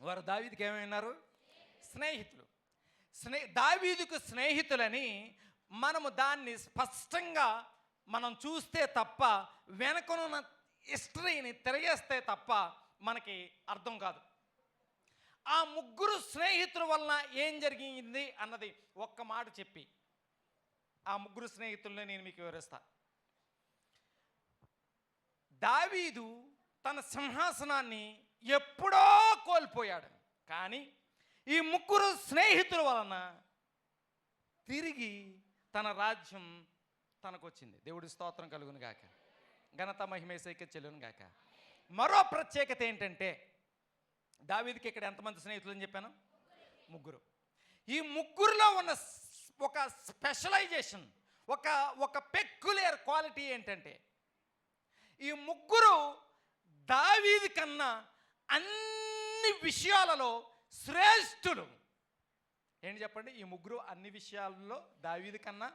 వారు దావీదుకి ఏమైనారు? స్నేహితులు. దావీదుకు స్నేహితులని మనము దాన్ని స్పష్టంగా మనం చూస్తే తప్ప, వెనకనున్న హిస్టరీని తిరగేస్తే తప్ప మనకి అర్థం కాదు. ఆ ముగ్గురు స్నేహితుల వలన ఏం జరిగింది అన్నది ఒక్క మాట చెప్పి ఆ ముగ్గురు స్నేహితుల్ని నేను మీకు వివరిస్తా. దావీదు తన సింహాసనాన్ని ఎప్పుడో కోల్పోయాడు, కానీ ఈ ముగ్గురు స్నేహితుల వలన తిరిగి తన రాజ్యం తనకు వచ్చింది. దేవుడి స్తోత్రం కలుగును గాక, ఘనత మహిమేసైకే చెల్లును గాక. మరో ప్రత్యేకత ఏంటంటే, దావీదుకి ఇక్కడ ఎంతమంది స్నేహితులు అని చెప్పాను? ముగ్గురు. ఈ ముగ్గురులో ఉన్న ఒక స్పెషలైజేషన్, ఒక పెక్యులర్ క్వాలిటీ ఏంటంటే, ఈ ముగ్గురు దావీదు కన్నా అన్ని విషయాలలో శ్రేష్ఠులు. ఏంటి చెప్పండి? ఈ ముగ్గురు అన్ని విషయాలలో దావీదు కన్నా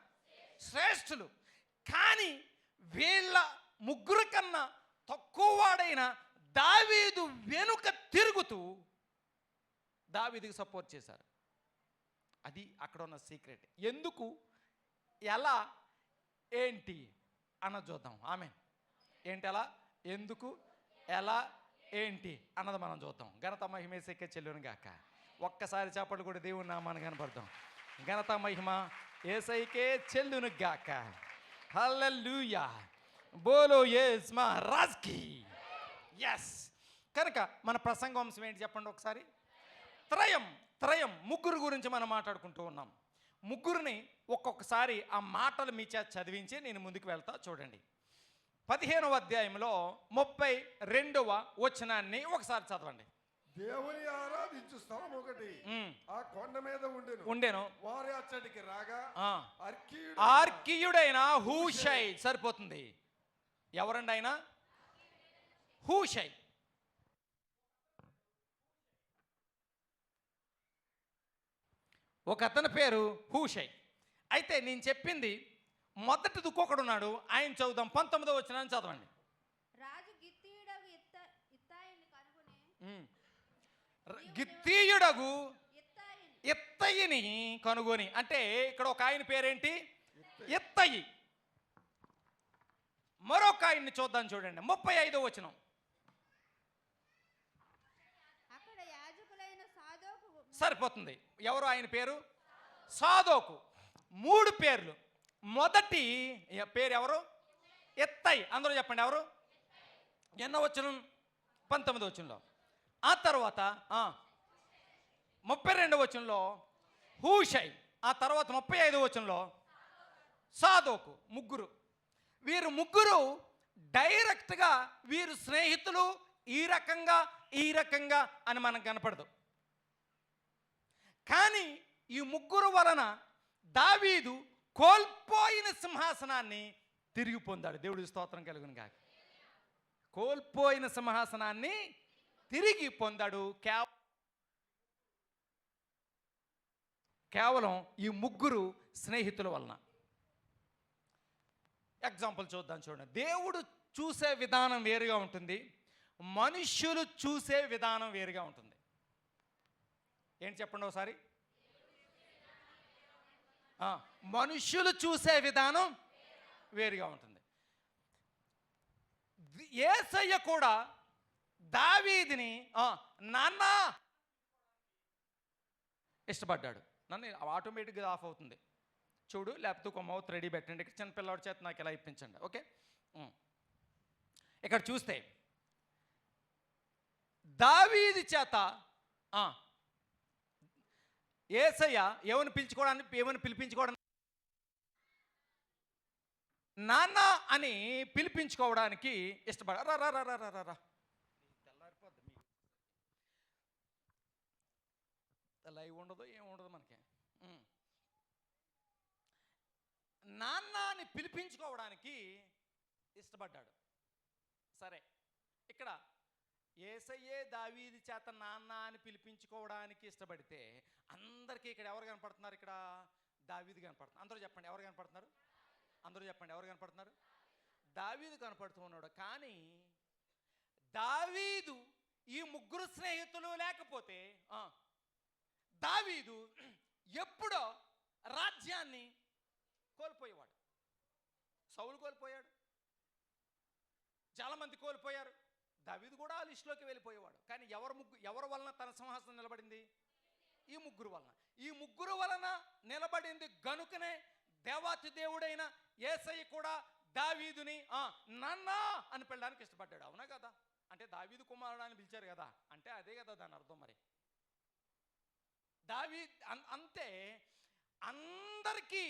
శ్రేష్ఠులు. కానీ వీళ్ళ ముగ్గురు కన్నా తక్కువ వాడైన దావీదు వెనుక తిరుగుతూ దావీదుకి సపోర్ట్ చేశారు. అది అక్కడ ఉన్న సీక్రెట్. ఎందుకు, ఎలా, ఏంటి అన్న చూద్దాం. ఆమె ఏంటి, ఎలా, ఎందుకు, ఎలా, ఏంటి అన్నది మనం చూద్దాం. ఘనత మహిమేసైకే చెల్లును గాక. ఒక్కసారి చేపట్లు కూడా దేవుని నామాన్ని కనపడతాం. ఘనత మహిమ ఏసైకే చెల్లును గాక. హల్లెలూయా, బోలో యేసు మహారాజ్ కి. ఎస్. కనుక మన ప్రసంగాంశం ఏంటి చెప్పండి ఒకసారి? త్రయం ముగ్గురు గురించి మనం మాట్లాడుకుంటూ ఉన్నాం. ముగ్గురిని ఒక్కొక్కసారి ఆ మాటలు మీ చేత చదివించి నేను ముందుకు వెళ్తా. చూడండి, 15వ అధ్యాయంలో 32వ వచనాన్ని ఒకసారి చదవండి. దేవుని ఆరాధించు స్థలం ఒకటి ఆ కొండ మీద ఉండెను. వారి అచ్చటికి రాగా ఆర్కీయుడైన హూషై. సరిపోతుంది. ఎవరండి ఆయన? హూషై. ఒక అతని పేరు హూషై. అయితే నేను చెప్పింది మొదటి దుక్కొకడున్నాడు, ఆయన చదువుదాం. 19వ వచనాన్ని చదవండి. గిత్తీయుడగు ఇత్తయిని కనుగొని. అంటే ఇక్కడ ఒక ఆయన పేరేంటి? ఇత్తయి. మరొక ఆయన్ని చూద్దాం. చూడండి, 35వ వచనం. సరిపోతుంది. ఎవరు ఆయన పేరు? సాదోకు. 3 పేర్లు. మొదటి పేరు ఎవరు? ఇత్తయి. అందరూ చెప్పండి ఎవరు? ఎన్నో వచనం? 19వ వచనంలో. ఆ తర్వాత 32వ వచనంలో హూషై. ఆ తర్వాత 35వ వచనంలో సాదోకు. ముగ్గురు. వీరు ముగ్గురు డైరెక్ట్గా వీరు స్నేహితులు, ఈ రకంగా అని మనకు కనపడదు. కానీ ఈ ముగ్గురు వలన దావీదు కోల్పోయిన సింహాసనాన్ని తిరిగి పొందాడు. దేవుడి స్తోత్రం కలుగును గాక. కోల్పోయిన సింహాసనాన్ని తిరిగి పొందాడు కేవలం ఈ ముగ్గురు స్నేహితుల వలన. ఎగ్జాంపుల్ చూద్దాం. చూడండి, దేవుడు చూసే విధానం వేరుగా ఉంటుంది, మనుష్యులు చూసే విధానం వేరుగా ఉంటుంది. ఏంటి చెప్పండి ఒకసారి? మనుష్యులు చూసే విధానం వేరుగా ఉంటుంది. యేసయ్య కూడా దావీదుని నాన్న ఇష్టపడ్డాడు. నన్ను ఆటోమేటిక్గా ఆఫ్ అవుతుంది చూడు, లేకపోతే ఒక మౌత్ రెడీ పెట్టండి. ఇక్కడ చిన్న పిల్లవాడి చేత నాకు ఇలా ఇప్పించండి. ఓకే, ఇక్కడ చూస్తే దావీదు చేత యేసయ్య ఏమని పిలిపించుకోవడానికి నాన్న అని పిలిపించుకోవడానికి ఇష్టపడ. రా తెల్లారిపోద్ది. లైవ్ ఉండదు, ఏముండదు మనకి. నాన్న అని పిలిపించుకోవడానికి ఇష్టపడ్డాడు. సరే, ఇక్కడ యేసయ్యే దావీదు చేత నాన్న అని పిలిపించుకోవడానికి ఇష్టపడితే అందరికీ ఇక్కడ ఎవరు కనపడుతున్నారు? ఇక్కడ దావీదు కనపడుతున్నారు. అందరూ చెప్పండి ఎవరు కనపడుతున్నారు? అందరూ చెప్పండి ఎవరు కనపడుతున్నారు? దావీదు కనపడుతూ ఉన్నాడు. కానీ దావీదు ఈ ముగ్గురు స్నేహితులు లేకపోతే దావీదు ఎప్పుడో రాజ్యాన్ని కోల్పోయేవాడు. సౌలు కోల్పోయాడు, చాలామంది కోల్పోయారు, దావీదు కూడా ఆ లిస్టులోకి వెళ్ళిపోయేవాడు. కానీ ఎవరి వలన తన సింహాసనం నిలబడింది? ఈ ముగ్గురు వలన. ఈ ముగ్గురు వలన నిలబడింది గనుకనే దేవాతి దేవుడైన యేసయ్య కూడా దావీదుని నాన్న అని పిలడానికి ఇష్టపడ్డాడు. అవునా కదా? అంటే దావీదు కుమారుడు అని పిలిచారు కదా, అంటే అదే కదా దాని అర్థం. మరి అంతే. అందరికీ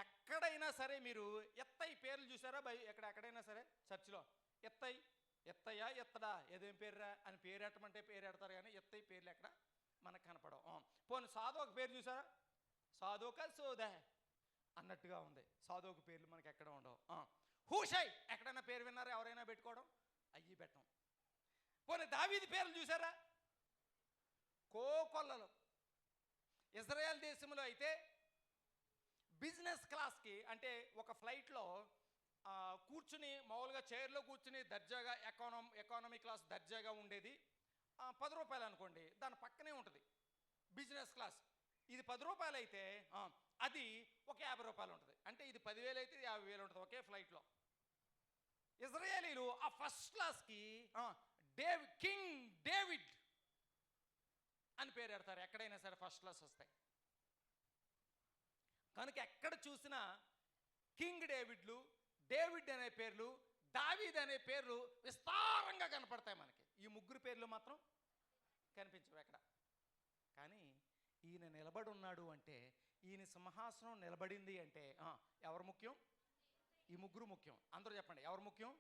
ఎక్కడైనా సరే మీరు ఎత్తయ్య పేర్లు చూసారా? ఎక్కడైనా సరే చర్చిలో ఎత్తయ్యా ఎత్తడా ఏదేం పేరురా అని పేరు ఎట్టమంటే పేరు ఎడతారు, కానీ ఎత్తయ్య పేర్లు ఎక్కడ మనకు కనపడవు. పోనీ సాధోక పేరు చూసారా? సాధోక సోదా అన్నట్టుగా ఉంది. సాధోక పేర్లు మనకి ఎక్కడ ఉండవు. హూషై ఎక్కడైనా పేరు విన్నారా? ఎవరైనా పెట్టుకోవడం? అయ్యి పెట్టం. పోనీ దావీదు పేర్లు చూసారా? కోకొల్లలు. ఇజ్రాయెల్ దేశంలో అయితే బిజినెస్ క్లాస్కి, అంటే ఒక ఫ్లైట్లో కూర్చుని మామూలుగా చైర్లో కూర్చుని దర్జాగా ఎకానమీ క్లాస్ దర్జాగా ఉండేది 10 రూపాయలు అనుకోండి, దాని పక్కనే ఉంటుంది బిజినెస్ క్లాస్. ఇది 10 రూపాయలు అయితే అది ఒక 50 రూపాయలు ఉంటుంది. అంటే ఇది 10,000 అయితే 50,000 ఉంటుంది ఒకే ఫ్లైట్లో. ఇజ్రాయేలీలు ఆ ఫస్ట్ క్లాస్కి కింగ్ డేవిడ్ అని పేరు పెడతారు ఎక్కడైనా సరే ఫస్ట్ క్లాస్ వస్తాయి. కనుక ఎక్కడ చూసినా కింగ్ డేవిడ్లు, డేవిడ్ అనే పేర్లు, దావీద్ అనే పేర్లు విస్తారంగా కనపడతాయి మనకి. ఈ ముగ్గురు పేర్లు మాత్రం కనిపించవు ఎక్కడ. కానీ ఈయన నిలబడి ఉన్నాడు అంటే, ఈయన సింహాసనం నిలబడింది అంటే ఎవరు ముఖ్యం? ఈ ముగ్గురు ముఖ్యం. అందరూ చెప్పండి, ఎవరు ముఖ్యం?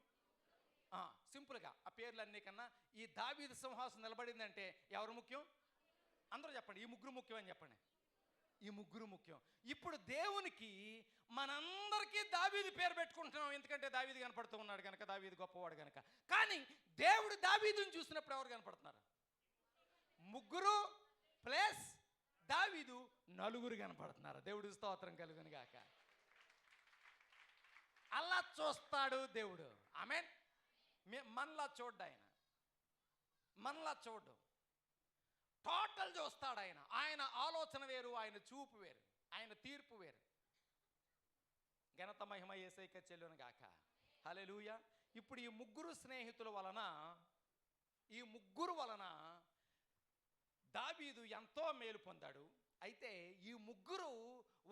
సింపుల్గా ఆ పేర్లన్నీ కన్నా ఈ దావీదు సింహాసనం నిలబడిందంటే ఎవరు ముఖ్యం? అందరూ చెప్పండి, ఈ ముగ్గురు ముఖ్యం అని చెప్పండి. ఈ ముగ్గురు ముఖ్యం. ఇప్పుడు దేవునికి మనందరికీ దావీదు పేరు పెట్టుకుంటున్నాం, ఎందుకంటే దావీదు కనపడుతూ ఉన్నాడు కనుక, దావీదు గొప్పవాడు కనుక. కానీ దేవుడు దావీదుని చూసినప్పుడు ఎవరు కనపడుతున్నారు? ముగ్గురు ప్లస్ దావీదు నలుగురు కనపడుతున్నారు. దేవుడు స్తోత్రం కలుగును గాక. అలా చూస్తాడు దేవుడు. ఆమేన్. మనలా చూడ్డు ఆయన, మనలా చూడ్డు, టోటల్ చూస్తాడు ఆయన. ఆయన ఆలోచన వేరు, ఆయన చూపు వేరు, ఆయన తీర్పు వేరు. ఘనత మహిమ యేసయ్యకే చెల్లును గాక. హల్లెలూయా. ఇప్పుడు ఈ ముగ్గురు స్నేహితుల వలన, ఈ ముగ్గురు వలన దావీదు ఎంతో మేలు పొందాడు. అయితే ఈ ముగ్గురు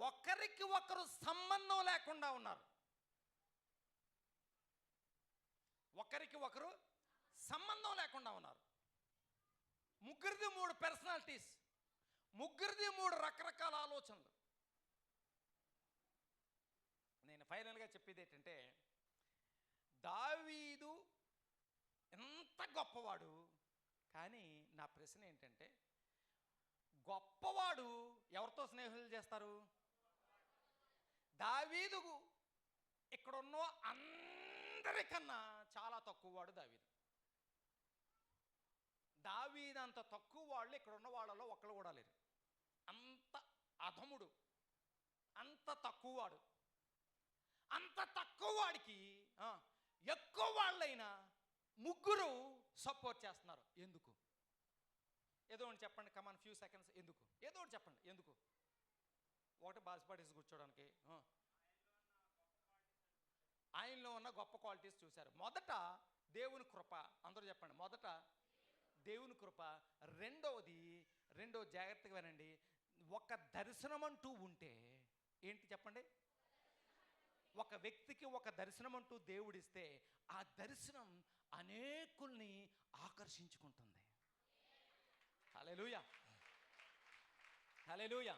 ఒకరికి ఒకరు సంబంధం లేకుండా ఉన్నారు. ఒకరికి ఒకరు సంబంధం లేకుండా ఉన్నారు. ముగ్గురిది 3 పర్సనాలిటీస్, ముగ్గురిది 3 రకరకాల ఆలోచనలు. నేను ఫైనల్గా చెప్పేది ఏంటంటే, దావీదు ఎంత గొప్పవాడు. కానీ నా ప్రశ్న ఏంటంటే, గొప్పవాడు ఎవరితో స్నేహాలు చేస్తారు? దావీదు ఇక్కడున్న అందరికన్నా చాలా తక్కువవాడు దావీదు. దావీదంత తక్కువ వాళ్ళు ఇక్కడ ఉన్న వాళ్ళలో ఒక్కరు కూడా లేరు. అంత అధముడు, అంత తక్కువవాడు. అంత తక్కువ వాడికి ఎక్కువ వాళ్ళైనా ముగ్గురు సపోర్ట్ చేస్తున్నారు. ఎందుకు? ఏదో ఒకటి చెప్పండి. కమాన్ ఫ్యూ సెకండ్స్. ఎందుకు? ఏదో ఒకటి చెప్పండి. ఎందుకు? ఒకటి బాసిపాటేసి కూర్చోడానికి, ఆయనలో ఉన్న గొప్ప క్వాలిటీస్ చూశారు. మొదట దేవుని కృప. అందరూ చెప్పండి, మొదట దేవుని కృప. రెండో జాగ్రత్తగా వినండి, ఒక దర్శనం అంటూ ఉంటే ఏంటి చెప్పండి? ఒక వ్యక్తికి ఒక దర్శనం అంటూ దేవుడిస్తే ఆ దర్శనం అనేకుల్ని ఆకర్షించుకుంటుంది. హల్లెలూయా, హల్లెలూయా.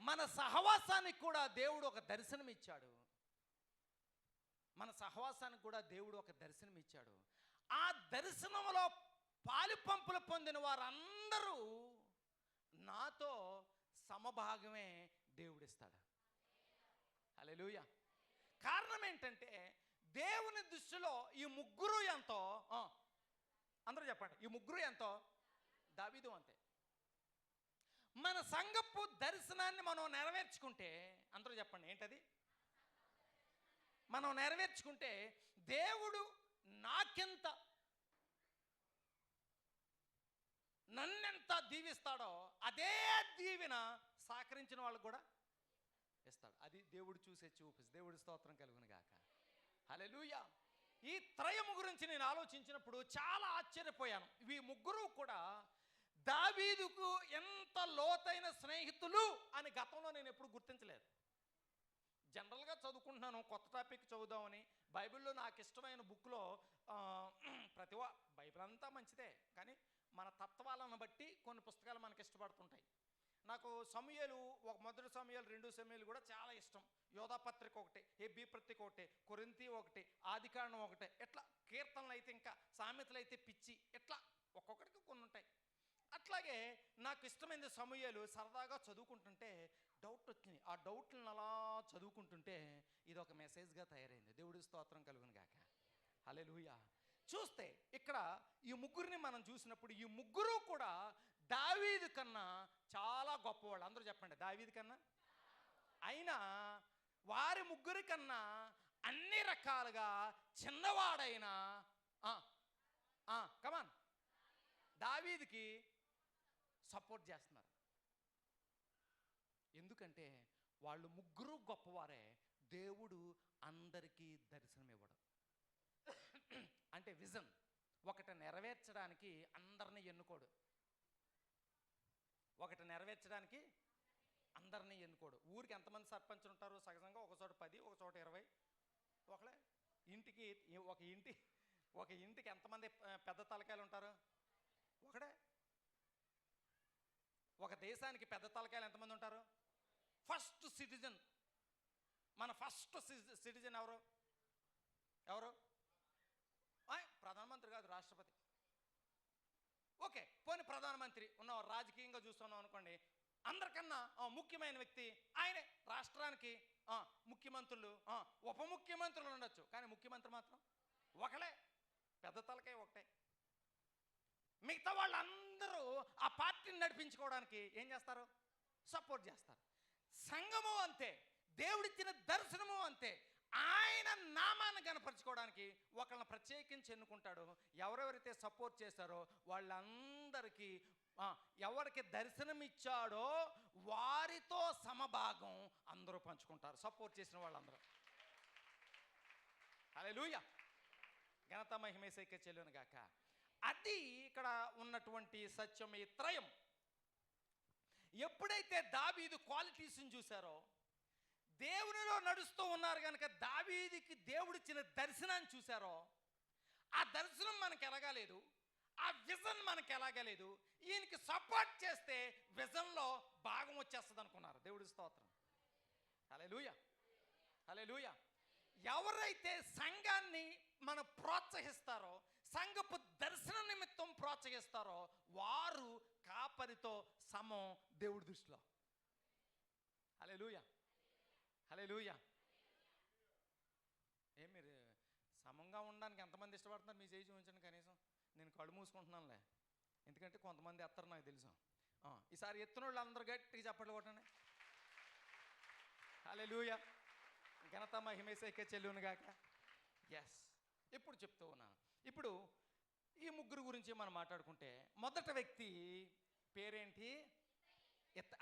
మన సహవాసానికి కూడా దేవుడు ఒక దర్శనం ఇచ్చాడు. మన సహవాసానికి కూడా దేవుడు ఒక దర్శనం ఇచ్చాడు. ఆ దర్శనంలో పాలుపంపులు పొందిన వారందరూ నాతో సమభాగమే దేవుడిస్తాడు. హల్లెలూయా. కారణం ఏంటంటే, దేవుని దృష్టిలో ఈ ముగ్గురు ఎంతో, అందరూ చెప్పండి, ఈ ముగ్గురు ఎంతో, దావీదు అంతే. మన సంఘపు దర్శనాన్ని మనం నెరవేర్చుకుంటే, అందరూ చెప్పండి ఏంటది? మనం నెరవేర్చుకుంటే, దేవుడు నాకెంత నన్నెంత దీవిస్తాడో అదే దీవెన సహకరించిన వాళ్ళకు కూడా ఇస్తాడు. అది దేవుడు చూసే చూపు. దేవుడి స్తోత్రం కలుగును గాక. హల్లెలూయా. ఈ త్రయము గురించి నేను ఆలోచించినప్పుడు చాలా ఆశ్చర్యపోయాను. ఈ ముగ్గురు కూడా దావీదుకు ఎంత లోతైన స్నేహితులు అని గతంలో నేను ఎప్పుడు గుర్తించలేదు. జనరల్గా చదువుకుంటున్నాను, కొత్త టాపిక్ చదువుదామని బైబిల్లో నాకు ఇష్టమైన బుక్లో బైబిల్ అంతా మంచిదే, కానీ మన తత్వాలను బట్టి కొన్ని పుస్తకాలు మనకి ఇష్టపడుతుంటాయి. నాకు సమూయేలు, మొదటి సమూయేలు, 2 సమూయేలు కూడా చాలా ఇష్టం. యోధా పత్రిక ఒకటి, హెబ్రీ పత్రిక ఒకటి, కొరింథీ ఒకటి, ఆదికాండం ఒకటి, ఎట్లా కీర్తనలు అయితే ఇంకా, సామెతలు అయితే పిచ్చి, ఎట్లా ఒక్కొక్కడికి కొన్ని ఉంటాయి. అట్లాగే నాకు ఇష్టమైనది సమూయేలు. సరదాగా చదువుకుంటుంటే డౌట్ వచ్చింది. ఆ డౌట్లను అలా చదువుకుంటుంటే ఇది ఒక మెసేజ్గా తయారైంది. దేవుడి స్తోత్రం కలుగును గాక. హల్లెలూయా. చూస్తే ఇక్కడ ఈ ముగ్గురిని మనం చూసినప్పుడు ఈ ముగ్గురు కూడా దావీదు కన్నా చాలా గొప్పవాళ్ళు. అందరూ చెప్పండి, దావీదు కన్నా. అయినా వారి ముగ్గురి కన్నా అన్ని రకాలుగా చిన్నవాడైన కమాన్ దావీదుకి సపోర్ట్ చేస్తున్నారు. ఎందుకంటే వాళ్ళు ముగ్గురు గొప్పవారే. దేవుడు అందరికీ దర్శనం ఇవ్వడం అంటే విజన్ ఒకటి నెరవేర్చడానికి అందరినీ ఎన్నుకోడు. ఒకటి నెరవేర్చడానికి అందరినీ ఎన్నుకోడు. ఊరికి ఎంతమంది సర్పంచులు ఉంటారు? సహజంగా ఒక చోట 10, ఒక చోట 20. ఒకలే ఇంటికి ఒక ఇంటికి ఎంతమంది పెద్ద తలకాయలు ఉంటారు? ఒకడే. ఒక దేశానికి పెద్ద తలకాయలు ఎంతమంది ఉంటారు? ఫస్ట్ సిటిజన్, మన ఫస్ట్ సిటిజన్ ఎవరు? ప్రధానమంత్రి కాదు, రాష్ట్రపతి. ఓకే, పోనీ ప్రధానమంత్రి ఉన్నవారు రాజకీయంగా చూస్తున్నాం అనుకోండి, అందరికన్నా ముఖ్యమైన వ్యక్తి ఆయనే. రాష్ట్రానికి ముఖ్యమంత్రులు, ఉప ముఖ్యమంత్రులు ఉండొచ్చు, కానీ ముఖ్యమంత్రి మాత్రం ఒకడే. పెద్ద తలకాయ ఒకటే. మిగతా వాళ్ళందరూ ఆ పార్టీని నడిపించుకోవడానికి ఏం చేస్తారు? సపోర్ట్ చేస్తారు. సంఘము అంతే, దేవుడిచ్చిన దర్శనము అంతే. ఆయన నామాన్ని కనపరచుకోవడానికి ఒకళ్ళని ప్రత్యేకించి ఎన్నుకుంటాడు. ఎవరెవరైతే సపోర్ట్ చేశారో వాళ్ళందరికీ ఎవరికి దర్శనం ఇచ్చాడో వారితో సమభాగం అందరూ పంచుకుంటారు, సపోర్ట్ చేసిన వాళ్ళందరూ. హల్లెలూయా. ఘనత మహిమేసైకే చెల్లును గాక. అది ఇక్కడ ఉన్నటువంటి సత్యం. ఈ త్రయం ఎప్పుడైతే దావీదు క్వాలిటీస్ని చూశారో, దేవునిలో నడుస్తూ ఉన్నారు కనుక దావీదుకి దేవుడిచ్చిన దర్శనాన్ని చూశారో, ఆ దర్శనం మనకు ఎలాగలేదు, ఆ విజన్ మనకు ఎలాగలేదు, ఈయనకి సపోర్ట్ చేస్తే విజన్లో భాగం వచ్చేస్తుంది అనుకున్నారు. దేవుడి స్తోత్రం. హల్లెలూయా. హల్లెలూయా. ఎవరైతే సంఘాన్ని మనం ప్రోత్సహిస్తారో, సంఘపు దర్శన నిమిత్తం ప్రోత్సహిస్తారో వారు కాపరితో సమం దేవుడి దృష్టిలో. హల్లెలూయా. హల్లెలూయా. మీరు సమంగా ఉండడానికి ఎంతమంది ఇష్టపడుతున్నారు? మీ చేయి చూపించండి కనీసం. నేను కళ్ళు మూసుకుంటున్నానులే, ఎందుకంటే కొంతమంది ఎత్తారు నాకు తెలుసు. ఈసారి ఎత్తున వాళ్ళు అందరూ గట్టిగా చప్పట్లు కొట్టండి. హల్లెలూయా. ఘనత మహిమేసైకే చెల్లును గాక. ఎస్, ఇప్పుడు చెప్తూ ఉన్నాను. ఇప్పుడు ఈ ముగ్గురు గురించి మనం మాట్లాడుకుంటే మొదటి వ్యక్తి పేరేంటి?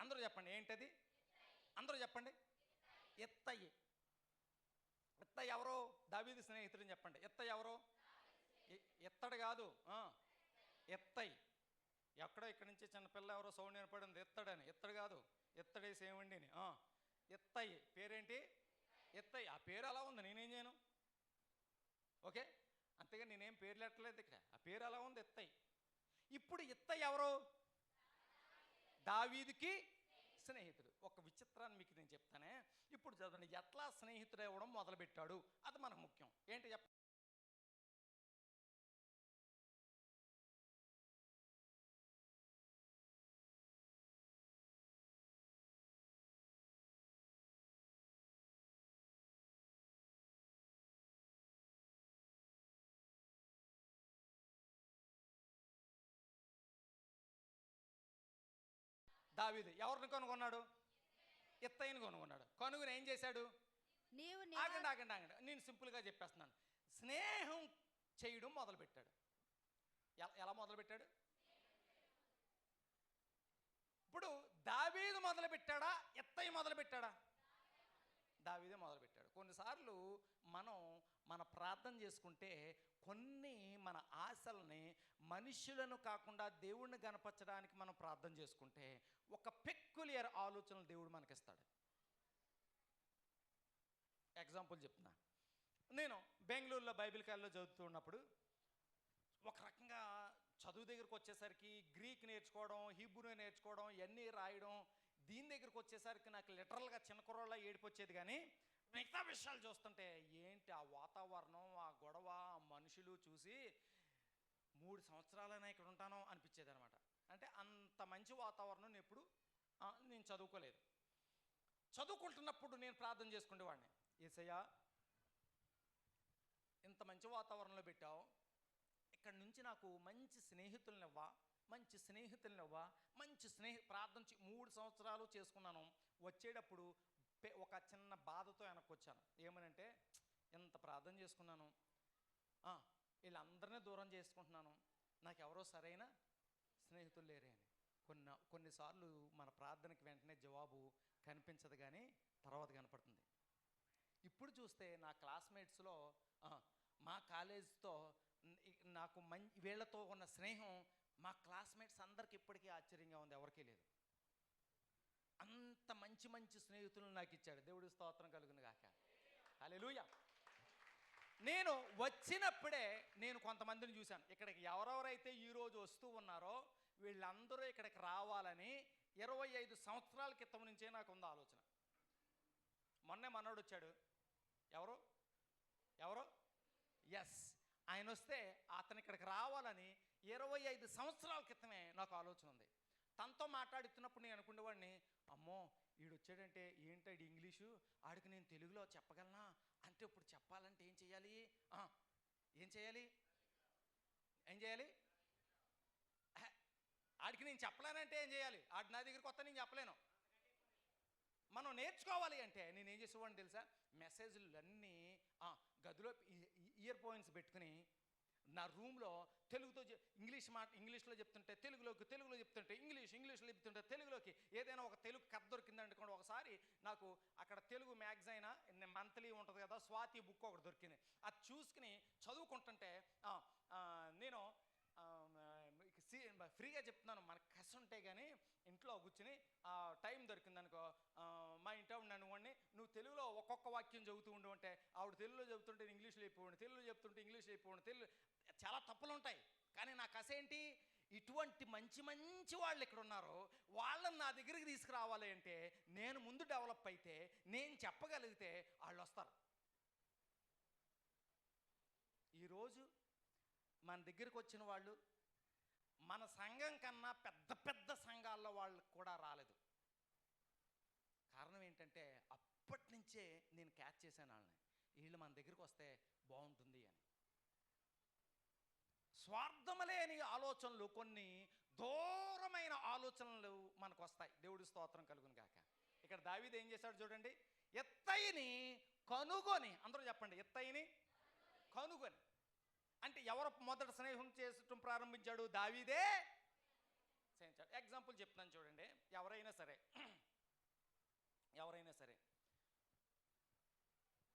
అందరూ చెప్పండి, ఏంటది? అందరూ చెప్పండి. ఎత్తయి. ఎత్తయి ఎవరో? దావీదు స్నేహితుడిని చెప్పండి. ఎత్తయి ఎవరో? ఎత్తడు కాదు, ఎత్తయి. ఎక్కడో ఇక్కడి నుంచి చిన్నపిల్ల ఎవరో సౌండ్ వినపడింది, ఎత్తడని. ఎత్తడు కాదు, ఎత్తడేసి ఏమండి అని. ఎత్తయి పేరేంటి? ఎత్తయి. ఆ పేరు అలా ఉంది, నేనేం చేయను? ఓకే, అంతేగా నేనేం పేర్లు ఎట్టలేదు ఇక్కడ. ఆ పేరు అలా ఉంది, ఎత్తయి. ఇప్పుడు ఎత్తయి ఎవరు? దావీదుకి స్నేహితుడు. ఒక విచిత్రాన్ని మీకు నేను చెప్తానే. ఇప్పుడు చదవండి, ఎట్లా స్నేహితుడు అవ్వడం మొదలుపెట్టాడు, అది మనకు ముఖ్యం. ఏంటి చెప్ప దావీదు ఎవరిని కనుగొన్నాడు? ఎత్తయిని కొనుగొన్నాడు. కనుగొని ఏం చేశాడు? ఆగండి ఆగండి ఆగండి, నేను సింపుల్గా చెప్పేస్తున్నాను. స్నేహం చేయడం మొదలుపెట్టాడు. ఎలా మొదలుపెట్టాడు? మొదలు పెట్టాడా, ఎత్తయి మొదలు పెట్టాడా? దావీదే మొదలు పెట్టాడు. కొన్నిసార్లు మనం మన ప్రార్థన చేసుకుంటే కొన్ని మన ఆశల్ని మనుషులను కాకుండా దేవుణ్ణి గనపరచడానికి మనం ప్రార్థన చేసుకుంటే ఒక పెక్యులియర్ ఆలోచనలు దేవుడు మనకిస్తాడు. ఎగ్జాంపుల్ చెప్తున్నా. నేను బెంగళూరులో బైబిల్ కాలేజ్లో చదువుతూ ఉన్నప్పుడు ఒక రకంగా చదువు దగ్గరకు వచ్చేసరికి గ్రీక్ నేర్చుకోవడం, హీబ్రూ నేర్చుకోవడం, ఇవన్నీ రాయడం, దీని దగ్గరకు వచ్చేసరికి నాకు లిటరల్గా చిన్న కుర్రోళ్ళ ఏడుపు వచ్చేది. కానీ మిగతా విషయాలు చూస్తుంటే ఏంటి ఆ వాతావరణం, ఆ గొడవ, ఆ మనుషులు చూసి 3 సంవత్సరాలైనా ఇక్కడ ఉంటానో అనిపించేది అనమాట. అంటే అంత మంచి వాతావరణం నేను చదువుకోలేదు. చదువుకుంటున్నప్పుడు నేను ప్రార్థన చేసుకునేవాడిని, యేసయ్యా ఇంత మంచి వాతావరణంలో పెట్టావు, ఇక్కడ నుంచి నాకు మంచి స్నేహితులనివ్వా, ప్రార్థన 3 సంవత్సరాలు చేసుకున్నాను. వచ్చేటప్పుడు ఒక చిన్న బాధతో వెనక్కి వచ్చాను. ఏమనంటే ఎంత ప్రార్థన చేసుకున్నాను, వీళ్ళందరినీ దూరం చేసుకుంటున్నాను, నాకు ఎవరో సరైన స్నేహితులు లేరే అని. కొన్నిసార్లు మన ప్రార్థనకి వెంటనే జవాబు కనిపించదు, కానీ తర్వాత కనపడుతుంది. ఇప్పుడు చూస్తే నా క్లాస్మేట్స్లో మా కాలేజ్తో నాకు వీళ్ళతో ఉన్న స్నేహం మా క్లాస్మేట్స్ అందరికి ఇప్పటికీ ఆశ్చర్యంగా ఉంది, ఎవరికీ లేదు. అంత మంచి స్నేహితులను నాకు ఇచ్చాడు. దేవుడి స్తోత్రం కలుగును గాక. హల్లెలూయా. నేను వచ్చినప్పుడే నేను కొంతమందిని చూశాను. ఇక్కడికి ఎవరెవరైతే ఈరోజు వస్తూ ఉన్నారో వీళ్ళందరూ ఇక్కడికి రావాలని 25 సంవత్సరాల క్రితం నుంచే నాకు ఉంది ఆలోచన. మొన్నే మనోడు వచ్చాడు. ఎవరు ఎస్, ఆయన వస్తే అతను ఇక్కడికి రావాలని 25 సంవత్సరాల క్రితమే నాకు ఆలోచన ఉంది. తనతో మాట్లాడుతున్నప్పుడు నేను అనుకునేవాడిని, అమ్మో వీడు వచ్చాడంటే ఏంటంటే ఇంగ్లీషు, ఆడికి నేను తెలుగులో చెప్పగలనా అంటే ఇప్పుడు చెప్పాలంటే ఏం చేయాలి ఆడికి నేను చెప్పలేనంటే ఏం చేయాలి? ఆడి నా దగ్గరికి వస్తే నేను చెప్పలేను. మనం నేర్చుకోవాలి అంటే నేను ఏం చేసేవాడిని తెలుసా? మెసేజ్లు అన్నీ గదిలో ఇయర్ ఫోన్స్ పెట్టుకుని నా రూమ్లో తెలుగుతో ఇంగ్లీష్లో చెప్తుంటే తెలుగులో చెప్తుంటే ఇంగ్లీష్లో చెప్తుంటే తెలుగులోకి ఏదైనా ఒక తెలుగు కథ దొరికిందనుకోండి. ఒకసారి నాకు అక్కడ తెలుగు మ్యాగజైన్ మంత్లీ ఉంటుంది కదా, స్వాతి బుక్ ఒకటి దొరికింది. అది చూసుకుని చదువుకుంటుంటే నేను ఫ్రీగా చెప్తున్నాను, మనకు కష్టం ఉంటే కానీ ఇంట్లో కూర్చుని టైం దొరికిందనుకో, మా ఇంట్లో ఉండనుకోండి, నువ్వు తెలుగులో ఒక్కొక్క వాక్యం చదువుతూ ఉండవంటే ఆవిడ తెలుగులో చెబుతుంటే ఇంగ్లీష్లో చెప్పివ్వండి, తెలుగులో చెప్తుంటే ఇంగ్లీష్లో చెప్పివ్వండి. తెలుగు చాలా తప్పులు ఉంటాయి, కానీ నా కసేంటి ఇటువంటి మంచి వాళ్ళు ఇక్కడ ఉన్నారు, వాళ్ళని నా దగ్గరికి తీసుకురావాలి అంటే నేను ముందు డెవలప్ అయితే నేను చెప్పగలిగితే వాళ్ళు వస్తారు. ఈరోజు మన దగ్గరికి వచ్చిన వాళ్ళు మన సంఘం కన్నా పెద్ద సంఘాల్లో వాళ్ళు కూడా రాలేదు. కారణం ఏంటంటే అప్పటి నుంచే నేను క్యాచ్ చేశాను వాళ్ళని, వీళ్ళు మన దగ్గరికి వస్తే బాగుంటుంది అని. స్వార్థము లేని ఆలోచనలు, కొన్ని దూరమైన ఆలోచనలు మనకు వస్తాయి. దేవుడి స్తోత్రం కలుగును గాక. ఇక్కడ దావీదు ఏం చేశాడు చూడండి, ఎత్తయిని కనుగొని, అందరూ చెప్పండి, ఎత్తయిని కనుగొని. అంటే ఎవరు మొదట స్నేహం చేయటం ప్రారంభించాడు? దావీదే చేయించాడు. ఎగ్జాంపుల్ చెప్తున్నాను చూడండి. ఎవరైనా సరే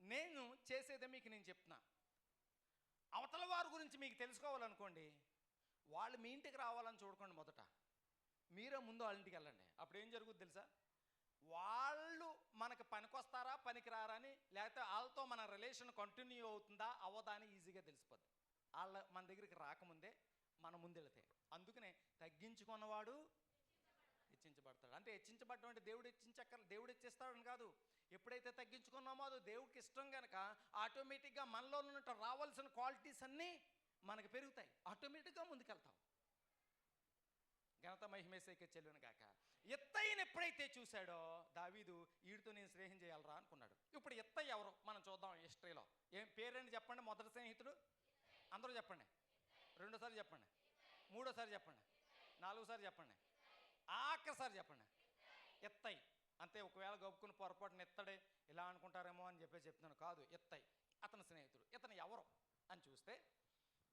నేను చేసేదే మీకు నేను చెప్తున్నా. అవతల వారి గురించి మీకు తెలుసుకోవాలనుకోండి, వాళ్ళు మీ ఇంటికి రావాలని చూడకండి, మొదట మీరే ముందు వాళ్ళ ఇంటికి వెళ్ళండి. అప్పుడు ఏం జరుగుతుంది తెలుసా? వాళ్ళు మనకు పనికొస్తారా పనికిరారా అని, లేకపోతే వాళ్ళతో మన రిలేషన్ కంటిన్యూ అవుతుందా అవ్వదా అని ఈజీగా తెలిసిపోద్ది. వాళ్ళ మన దగ్గరికి రాకముందే మన ముందెళితే. అందుకనే తగ్గించుకున్నవాడు హెచ్చించబడతాడు. అంటే హెచ్చించబడడం అంటే దేవుడు హెచ్చిస్తాడని కాదు. ఎప్పుడైతే తగ్గించుకున్నామో అది దేవుడికి ఇష్టం కనుక ఆటోమేటిక్గా మనలో ఉన్నట్టు రావాల్సిన క్వాలిటీస్ అన్నీ మనకు పెరుగుతాయి, ఆటోమేటిక్గా ముందుకెళ్తాం. ఘనత మహిమేశైకే చెల్లును గాక. ఎత్తయిని ఎప్పుడైతే చూశాడో దావీదు, వీడితో నేను స్నేహం చేయాలరా అనుకున్నాడు. ఇప్పుడు ఎత్తయి ఎవరు మనం చూద్దాం హిస్టరీలో. ఏం పేరేంటి చెప్పండి? మొదటి స్నేహితుడు అందరూ చెప్పండి, రెండోసారి చెప్పండి, మూడోసారి చెప్పండి, నాలుగోసారి చెప్పండి, ఆఖరిసారి చెప్పండి, ఎత్తయి. అంతే. ఒకవేళ గొప్పకుని పొరపాటున ఎత్తడే ఇలా అనుకుంటారేమో అని చెప్తున్నాను, కాదు, ఎత్తయి అతని స్నేహితుడు. ఇతను ఎవరు అని చూస్తే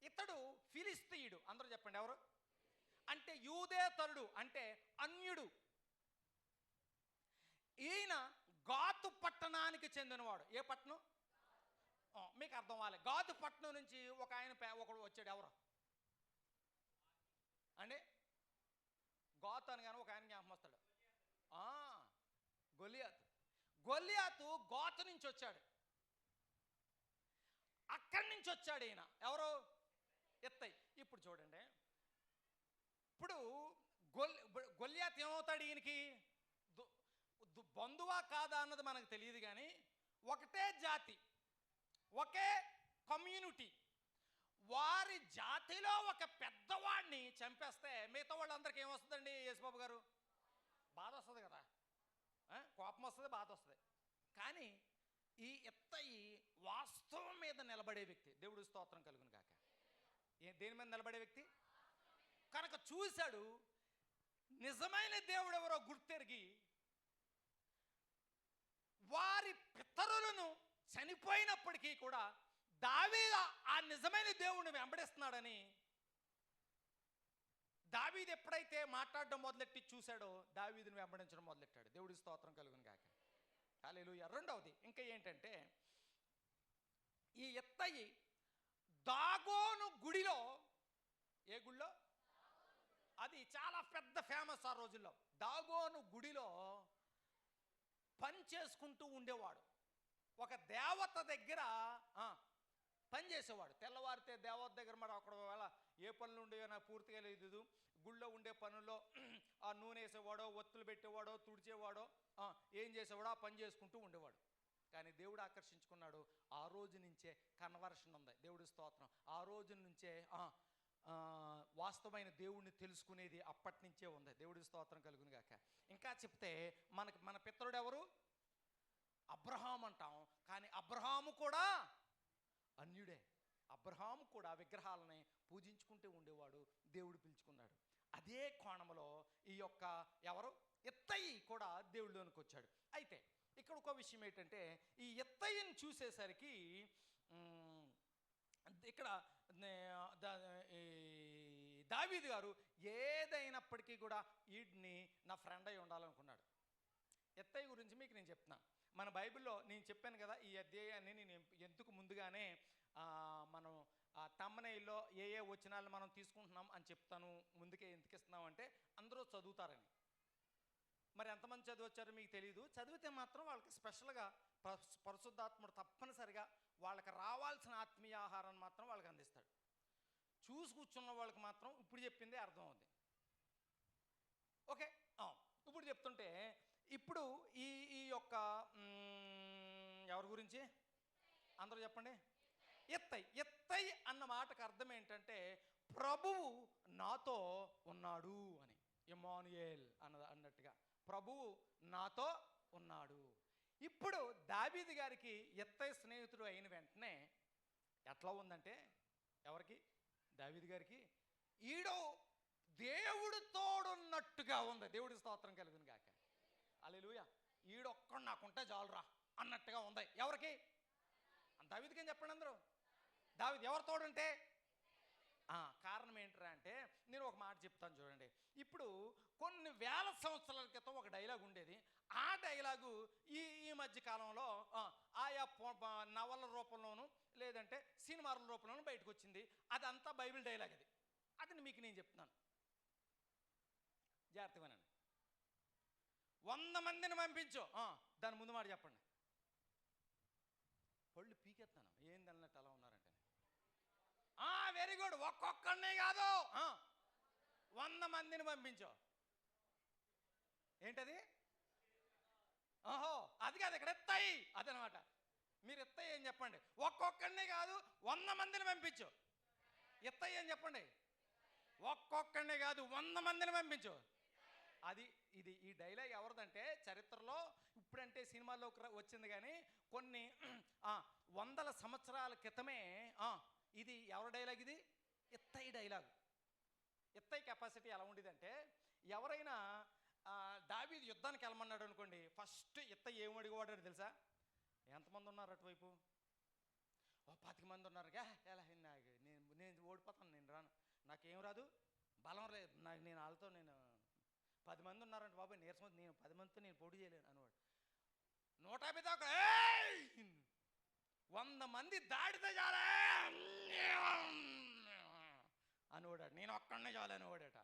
ఇతడు ఫిలిస్తీయుడు. అందరూ చెప్పండి ఎవరు? అంటే యూదేతరుడు, అంటే అన్యుడు. ఈయన గాతు పట్టణానికి చెందినవాడు. ఏ పట్టణం? మీకు అర్థం అవ్వాలి. గాతు పట్టణం నుంచి ఒక ఆయన ఒకడు వచ్చాడు. ఎవరు అండి? గాతు అనగానే ఒక ఆయన జ్ఞాపకం వస్తాడు. గొలియాతు. గొలియాతు గాతు నుంచి వచ్చాడు. అక్కడి నుంచి వచ్చాడు ఈయన. ఎవరు? ఎత్తై. ఇప్పుడు చూడండి, ఇప్పుడు గొలియాతు ఏమవుతాడు ఈయనకి? బంధువా కాదా అన్నది మనకు తెలియదు, కానీ ఒకటే జాతి, ఒకే కమ్యూనిటీ, వారి జాతిలో ఒక పెద్దవాడిని చంపేస్తే మిగతా వాళ్ళందరికీ ఏమొస్తుందండి యేసుబాబు గారు? బాధ వస్తుంది కదా, కోపం వస్తుంది, బాధ వస్తుంది. కానీ ఈ ఎత్తయి వాస్తవం మీద నిలబడే వ్యక్తి. దేవుడు స్తోత్రం కలుగును కాక. దేని మీద నిలబడే వ్యక్తి కనుక చూశాడు. నిజమైన దేవుడు ఎవరో గుర్తెరిగి వారి పితరులను చనిపోయినప్పటికీ కూడా దావీదు ఆ నిజమైన దేవుడిని వెంబడిస్తున్నాడని దావీదు ఎప్పుడైతే మాట్లాడడం మొదలెట్టి చూశాడో దావీదుని వెంబడించడం మొదలెట్టాడు. దేవుడి స్తోత్రం కలుగును గాక. హల్లెలూయా. రెండవది ఇంకా ఏంటంటే, ఈ ఎత్తయి దాగోను గుడిలో, ఏ గుడిలో? అది చాలా పెద్ద ఫేమస్ ఆ రోజుల్లో. దాగోను గుడిలో పని చేసుకుంటూ ఉండేవాడు. ఒక దేవత దగ్గర పని చేసేవాడు. తెల్లవారితే దేవత దగ్గర మరి అక్కడ ఏ పనులు ఉండేవో నాకు పూర్తిగా లేదు. గుళ్ళో ఉండే పనుల్లో ఆ నూనె వేసేవాడో, ఒత్తులు పెట్టేవాడో, తుడిచేవాడో, ఏం చేసేవాడో ఆ పని చేసుకుంటూ ఉండేవాడు. కానీ దేవుడు ఆకర్షించుకున్నాడు. ఆ రోజు నుంచే కన్వర్షన్ ఉంది. దేవుడి స్తోత్రం. ఆ రోజు నుంచే వాస్తవమైన దేవుడిని తెలుసుకునేది అప్పటి నుంచే ఉంది. దేవుడి స్తోత్రం కలుగును గాక. ఇంకా చెప్తే మన పితరుడు ఎవరు? అబ్రహాం అంటాం, కానీ అబ్రహాము కూడా అన్యుడే. అబ్రహాము కూడా విగ్రహాలని పూజించుకుంటూ ఉండేవాడు. దేవుడు పిలుచుకున్నాడు. అదే కోణంలో ఈ యొక్క ఎవరు? ఎత్తయి కూడా దేవుళ్ళలోనికి వచ్చాడు. అయితే ఇక్కడ ఒక విషయం ఏంటంటే, ఈ ఎత్తయిని చూసేసరికి ఇక్కడ దావీదు గారు ఏదైనప్పటికీ కూడా వీడిని నా ఫ్రెండ్ అయి ఉండాలనుకున్నాడు. ఎత్తయి గురించి మీకు నేను చెప్తున్నాను. మన బైబిల్లో నేను చెప్పాను కదా, ఈ అధ్యాయాన్ని నేను ఎందుకు ముందుగానే మనం తమ్మనైల్లో ఏ వచనాలు మనం తీసుకుంటున్నాం అని చెప్తాను. ముందుకే ఎందుకు ఇస్తున్నాం అంటే అందరూ చదువుతారని. మరి ఎంతమంది చదివచ్చారో మీకు తెలియదు. చదివితే మాత్రం వాళ్ళకి స్పెషల్గా పరిశుద్ధాత్ముడు తప్పనిసరిగా వాళ్ళకి రావాల్సిన ఆత్మీయ ఆహారాన్ని మాత్రం వాళ్ళకి అందిస్తాడు. చూసి కూర్చున్న వాళ్ళకి మాత్రం ఇప్పుడు చెప్పిందే అర్థం అవుతుంది. ఓకే, ఇప్పుడు చెప్తుంటే ఇప్పుడు ఈ యొక్క ఎవరి గురించి అందరూ చెప్పండి? ఎత్తై అన్న మాటకు అర్థం ఏంటంటే ప్రభువు నాతో ఉన్నాడు అని. ఇమ్మానుయేల్ అన్నట్టుగా ప్రభువు నాతో ఉన్నాడు. ఇప్పుడు దావీదు గారికి ఎత్తై స్నేహితుడు అయిన వెంటనే ఎట్లా ఉందంటే, ఎవరికి? దావీదు గారికి ఈడో దేవుడు తోడున్నట్టుగా ఉంది. దేవుడి స్తోత్రం కలుగును గాక. హల్లెలూయా. ఈడొక్కడు నాకుంటే చాలురా అన్నట్టుగా ఉంది. ఎవరికి? దావీదుకి ఏం చెప్పండి అందరూ? దావీదు ఎవరు తోడుంటే? కారణం ఏంటరా అంటే, నేను ఒక మాట చెప్తాను చూడండి. ఇప్పుడు కొన్ని వేల సంవత్సరాల క్రితం ఒక డైలాగ్ ఉండేది. ఆ డైలాగు ఈ మధ్య కాలంలో ఆయా నవల రూపంలోనూ లేదంటే సినిమాల రూపంలోనూ బయటకు వచ్చింది. అదంతా బైబిల్ డైలాగ్. అది మీకు నేను చెప్తున్నాను, జాగ్రత్తగానండి. 100 మందిని పంపించు. దాని ముందు మాట చెప్పండి. పళ్ళు పీకెత్తాను ఏందన్నట్టు అలా ఉన్నారంటే. Very good. ఒక్కొక్కడినే కాదు, 100 మందిని పంపించు. ఏంటది? అది కాదు, ఇక్కడ ఎత్తాయి అదనమాట. మీరు ఎత్తాయి అని చెప్పండి. ఒక్కొక్కడినే కాదు 100 మందిని పంపించు. ఎత్తాయి అని చెప్పండి. ఒక్కొక్కడినే కాదు 100 మందిని పంపించు. ఇది ఈ డైలాగ్ ఎవరిదంటే చరిత్రలో, ఇప్పుడంటే సినిమాల్లోకి వచ్చింది, కానీ కొన్ని 100 సంవత్సరాల క్రితమే ఇది ఎవరి డైలాగ్? ఇది ఎత్తై డైలాగ్. ఎత్తై కెపాసిటీ ఎలా ఉండేదంటే, ఎవరైనా దావీదు యుద్ధానికి వెళ్ళమన్నాడు అనుకోండి, ఫస్ట్ ఎత్తై ఏమడిగేవాడు తెలుసా? ఎంతమంది ఉన్నారు అటువైపు? 25 మంది ఉన్నారు. ఎలా నేను ఓడిపోతాను, నేను రాను, నాకేం రాదు, బలం లేదు, నేను వాళ్ళతో 10 మంది ఉన్నారంటే బాబాయ్ నీరసం, నేను 10 మందితో నేను పోటీ చేయలేను అనేవాడు. 150 దాకా 100 మంది దాడితే చాలే అనేవాడు. నేను ఒక్కడనే చాలు అనేవాడట.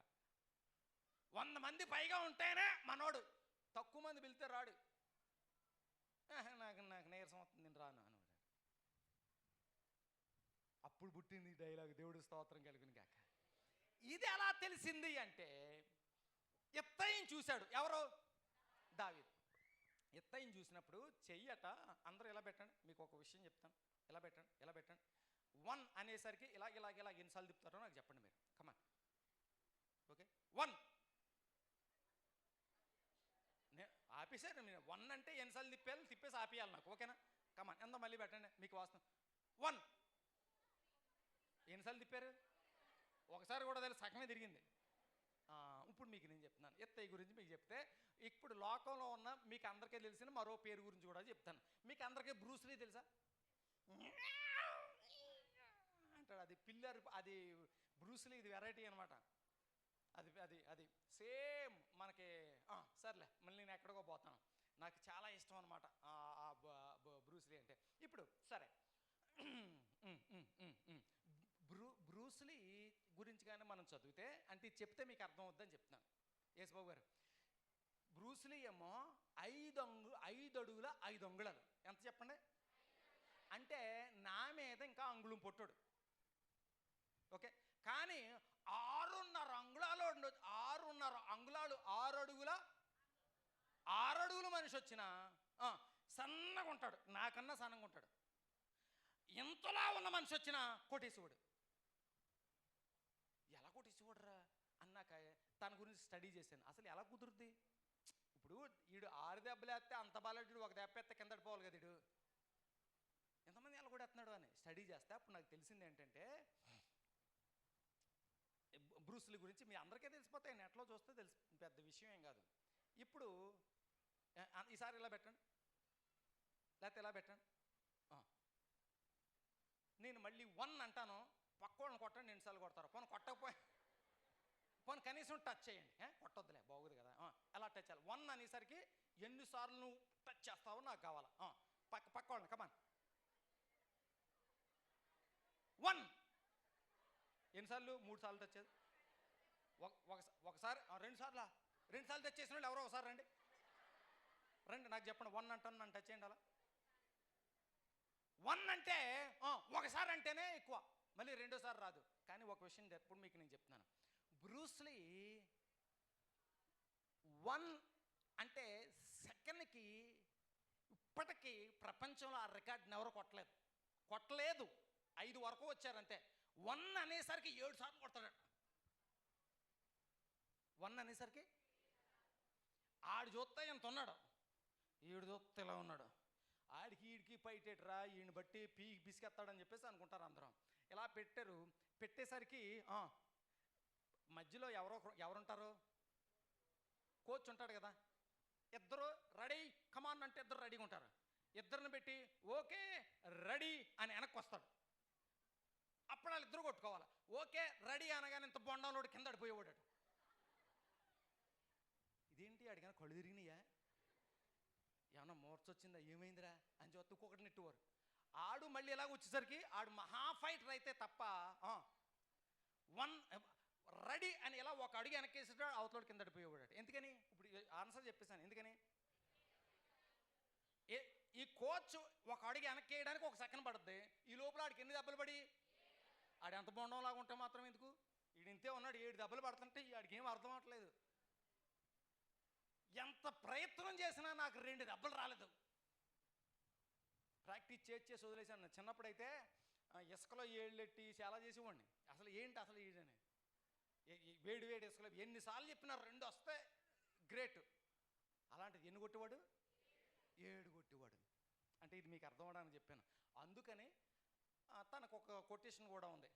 100 మంది పైగా ఉంటేనే మనోడు, తక్కువ మంది పిలితే రాడు. నాకు నీరసం అవుతుంది, నేను రాను అనేవాడు. అప్పుడు పుట్టింది డైలాగ్, దేవుడు స్తోత్రం కలుగును గాక. ఇది ఎలా తెలిసింది అంటే, ఎత్తయిని చూశాడు. ఎవరు? దావీదు. ఎత్తయిని చూసినప్పుడు చెయ్యట, అందరూ ఇలా పెట్టండి, మీకు ఒక విషయం చెప్తాను, ఇలా పెట్టండి, ఇలా పెట్టండి. 1 అనేసరికి ఇలా ఎన్నిసార్లు తిప్పుతారో నాకు చెప్పండి మీరు. కమాన్. ఓకే, 1 ఆపేసారు మీరు. 1 అంటే ఎన్నిసార్లు తిప్పేయాలి, తిప్పేసి ఆపేయాలి నాకు. ఓకేనా? కమాన్, ఎంత మళ్ళీ పెట్టండి, మీకు వాస్తవం. 1 ఎన్నిసార్లు తిప్పారు? ఒకసారి కూడా తెలిసి సగమే తిరిగింది. ఇప్పుడు మీకు నేను చెప్తున్నాను ఎత్తయ్య గురించి. మీకు చెప్తే ఇప్పుడు లోకంలో ఉన్న మీకు అందరికీ తెలిసిన మరో పేరు గురించి కూడా చెప్తాను. మీకు అందరికీ బ్రూస్ లీ తెలుసా? అంటాడు. అది పిల్లర్, అది బ్రూస్ లీ, ఇది వెరైటీ అనమాట. అది అది అది సేమ్ మనకి. సర్లే, మళ్ళీ నేను ఎక్కడికో పోతాను. నాకు చాలా ఇష్టం అనమాట బ్రూస్ లీ అంటే. ఇప్పుడు సరే, బ్రూస్ లీ గురించి కానీ మనం చదివితే, అంటే చెప్తే మీకు అర్థం అవుద్దని చెప్తున్నాను. యేసుబాబు గారు, బ్రూస్ లీ ఏమో 5 అడుగుల 5 అంగుళాలు. ఎంత చెప్పండి? అంటే నా మీద ఇంకా అంగుళం పొట్టుడు. ఓకే, కానీ 6.5 అంగుళాలు 6.5 అంగుళాలు 6 అడుగుల మనిషి వచ్చిన సన్నగా ఉంటాడు, నాకన్నా సన్నగా ఉంటాడు. ఎంతలా ఉన్న మనిషి వచ్చిన కోటేశ్వరుడు. ఎలా కోటేశ్వరుడురా అన్నాక తన గురించి స్టడీ చేశాను. అసలు ఎలా కుదురుద్ది? ఇప్పుడు వీడు 6 దెబ్బలు వేస్తే అంత బాలడు, 1 దెబ్బ వేస్తే కింద పోవాలి కదా. వీడు ఎంతమంది ఎలా కూడా వేస్తున్నాడు అని స్టడీ చేస్తే అప్పుడు నాకు తెలిసింది ఏంటంటే, బ్రూస్ లీ గురించి మీ అందరికీ తెలిసిపోతాయి, నెట్లో చూస్తే తెలిసి పెద్ద విషయం ఏం కాదు. ఇప్పుడు ఈసారి ఇలా పెట్టండి, లేకపోతే ఇలా పెట్టండి. నేను మళ్ళీ 1 అంటాను, పక్కోళ్ళని కొట్టండి, 2 సార్లు కొడతారు. పోనీ కనీసం టచ్ చేయండి, కొట్టొద్దులే, బాగుంది కదా. ఎలా టచ్ చేయాలి? 1 అనేసరికి ఎన్నిసార్లు నువ్వు టచ్ చేస్తావో నాకు కావాలా. పక్కోళ్ళని కమాన్. 1 ఎన్నిసార్లు? 3 సార్లు టచ్ చేయాలి. ఒకసారి 2 సార్లు 2 సార్లు టచ్ చేసిన వాళ్ళు ఎవరో ఒకసారి రండి, నాకు చెప్పండి. 1 అంటాను, నన్ను టచ్ చేయండి. అలా 1 అంటే ఒకసారి అంటేనే ఎక్కువ, మళ్ళీ 2సారి రాదు. కానీ ఒక విషయం ఎప్పుడు మీకు నేను చెప్తున్నాను, బ్రూస్ లీ 1 అంటే సెకండ్కి ఇప్పటికీ ప్రపంచంలో ఆ రికార్డుని ఎవరు కొట్టలేదు. 5 వరకు వచ్చారంతే. 1 అనేసరికి 7 సార్లు కొడతాడట. 1 అనేసరికి ఆడు చూస్తే ఎంత ఉన్నాడు, ఈడు చూస్తే ఇలా ఉన్నాడు. ఆడికి ఈడికి పైటేటరా, ఈయన బట్టి బిసికెత్తాడని చెప్పేసి అనుకుంటారు అందరం. ఇలా పెట్టేసరికి మధ్యలో ఎవరుంటారు? కోచ్ ఉంటాడు కదా. ఇద్దరు రెడీ కమాన్ అంటే ఇద్దరు రెడీగా ఉంటారు. ఇద్దరిని పెట్టి ఓకే రెడీ అని వెనక్కి వస్తాడు. అప్పుడు వాళ్ళు ఇద్దరు కొట్టుకోవాలి. ఓకే రెడీ అనగానే ఇంత బొండంలోడు కింద పడిపోయేవాడు. ఇదేంటి అడిగిన కళ్ళు తిరిగినాయా, ఏమన్నా మూర్చొచ్చిందా, ఏమైందిరా అని చూస్తే ఒక్కొక్కటి నెట్టువారు. ఆడు మళ్ళీ ఇలాగ వచ్చేసరికి ఆడు మహా ఫైటర్ అయితే తప్ప 1 రెడీ అని ఇలా ఒక అడుగు వెనక్కేసాడు, అవతలోడు కింద పడిపోయేవాడు. ఎందుకని? ఇప్పుడు ఆన్సర్ చెప్పేశాను. ఎందుకని? ఈ కోచ్ ఒక అడుగు వెనక్కి వేయడానికి 1 సెకండ్ పడుతుంది. ఈ లోపల ఆడికి ఎన్ని దెబ్బలు పడి, ఆడు ఎంత బొండంలాగా ఉంటే మాత్రం ఎందుకు, ఈడు ఇంతే ఉన్నాడు, 7 దెబ్బలు పడుతుంటే ఆడికి ఏం అర్థం అవట్లేదు. ఎంత ప్రయత్నం చేసినా నాకు 2 దెబ్బలు రాలేదు. ప్రాక్టీస్ చేసి వదిలేసాను. చిన్నప్పుడైతే ఇసుకలో ఏళ్ళెట్టి చాలా చేసేవాడిని. అసలు ఈడని వేడి ఇసుకలో ఎన్నిసార్లు చెప్పినా 2 వస్తే గ్రేట్. అలాంటిది ఎన్ని కొట్టేవాడు? 7 కొట్టేవాడు. అంటే ఇది మీకు అర్థం అవడానికి చెప్పాను. అందుకని తనకు ఒక కొటేషన్ కూడా ఉంది.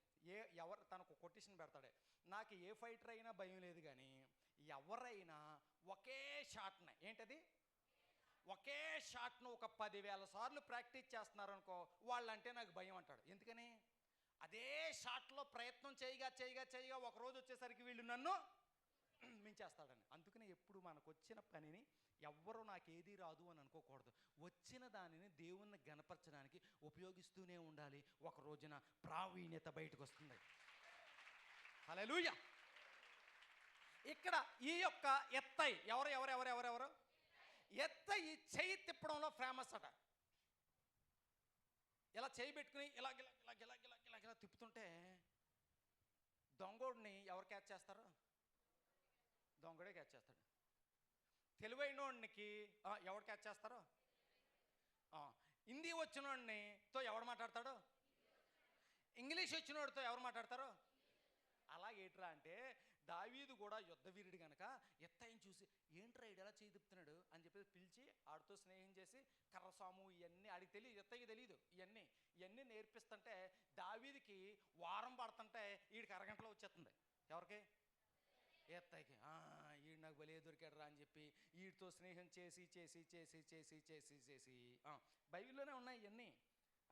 తనకు కొటేషన్ పెడతాడే, నాకు ఏ ఫైటర్ అయినా భయం లేదు, కానీ ఎవరైనా ఒకే షాట్ని, ఏంటది, ఒకే షాట్ను ఒక 10,000 సార్లు ప్రాక్టీస్ చేస్తున్నారనుకో, వాళ్ళంటే నాకు భయం అంటాడు. ఎందుకని? అదే షాట్లో ప్రయత్నం చేయగా ఒకరోజు వచ్చేసరికి వీళ్ళు నన్ను మించేస్తాడని. అందుకనే ఎప్పుడు మనకు వచ్చిన పనిని ఎవ్వరూ నాకేదీ రాదు అని అనుకోకూడదు. వచ్చిన దానిని దేవుణ్ణి గణపరచడానికి ఉపయోగిస్తూనే ఉండాలి. ఒక రోజున ప్రావీణ్యత బయటకు వస్తుంది. హల్లెలూయా. ఇక్కడ ఈ యొక్క ఎత్తై ఎవరు ఎత్తై చెయ్యి తిప్పడంలో ఫేమస్ అట. ఇలా చేయి పెట్టుకుని ఇలా తిప్పుతుంటే దొంగోడిని ఎవరు క్యాచ్ చేస్తారు? దొంగడే క్యాచ్ చేస్తాడు. తెలివైనోడికి ఎవరు క్యాచ్ చేస్తారో? హిందీ వచ్చినోడితో ఎవడు మాట్లాడతాడో? ఇంగ్లీష్ వచ్చినోడితో ఎవరు మాట్లాడతారో? అలాగేట్రా అంటే దావీదు కూడా యుద్ధవీరుడు కనుక ఎత్తైని చూసి ఏంట్రా ఇడు ఎలా చేయి తిప్పుతున్నాడు అని చెప్పేసి పిలిచి ఆడితో స్నేహం చేసి కర్రసాము ఇవన్నీ ఆడికి తెలియదు, ఎత్తయ్యకి తెలియదు. ఇవన్నీ నేర్పిస్తుంటే దావీదికి వారం పడుతుంటే వీడికి అరగంటలో వచ్చేస్తుంది. ఎవరికి? ఎత్తయ్యకి. వీడు నాకు బలే దొరికాడు రా అని చెప్పి వీడితో స్నేహం చేసి చేసి చేసి చేసి చేసి చేసి బైబిల్లోనే ఉన్నాయి ఇవన్నీ.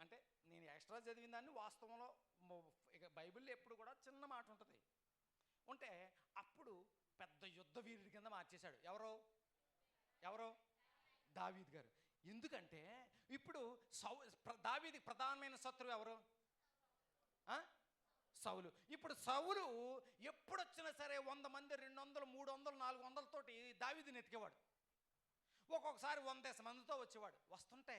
అంటే నేను ఎక్స్ట్రా చదివిన దాన్ని వాస్తవంలో ఇక బైబిల్లో ఎప్పుడు కూడా చిన్న మాట ఉంటుంది. ఉంటే అప్పుడు పెద్ద యుద్ధ వీరుడి కింద మార్చేశాడు. ఎవరో దావీద్ గారు. ఎందుకంటే ఇప్పుడు దావీదికి ప్రధానమైన శత్రువు ఎవరు? సౌలు. ఇప్పుడు సౌలు ఎప్పుడొచ్చినా సరే 100 మంది 200 300 400 తోటి దావీదుని ఎతికేవాడు. ఒక్కొక్కసారి 100 మందితో వచ్చేవాడు. వస్తుంటే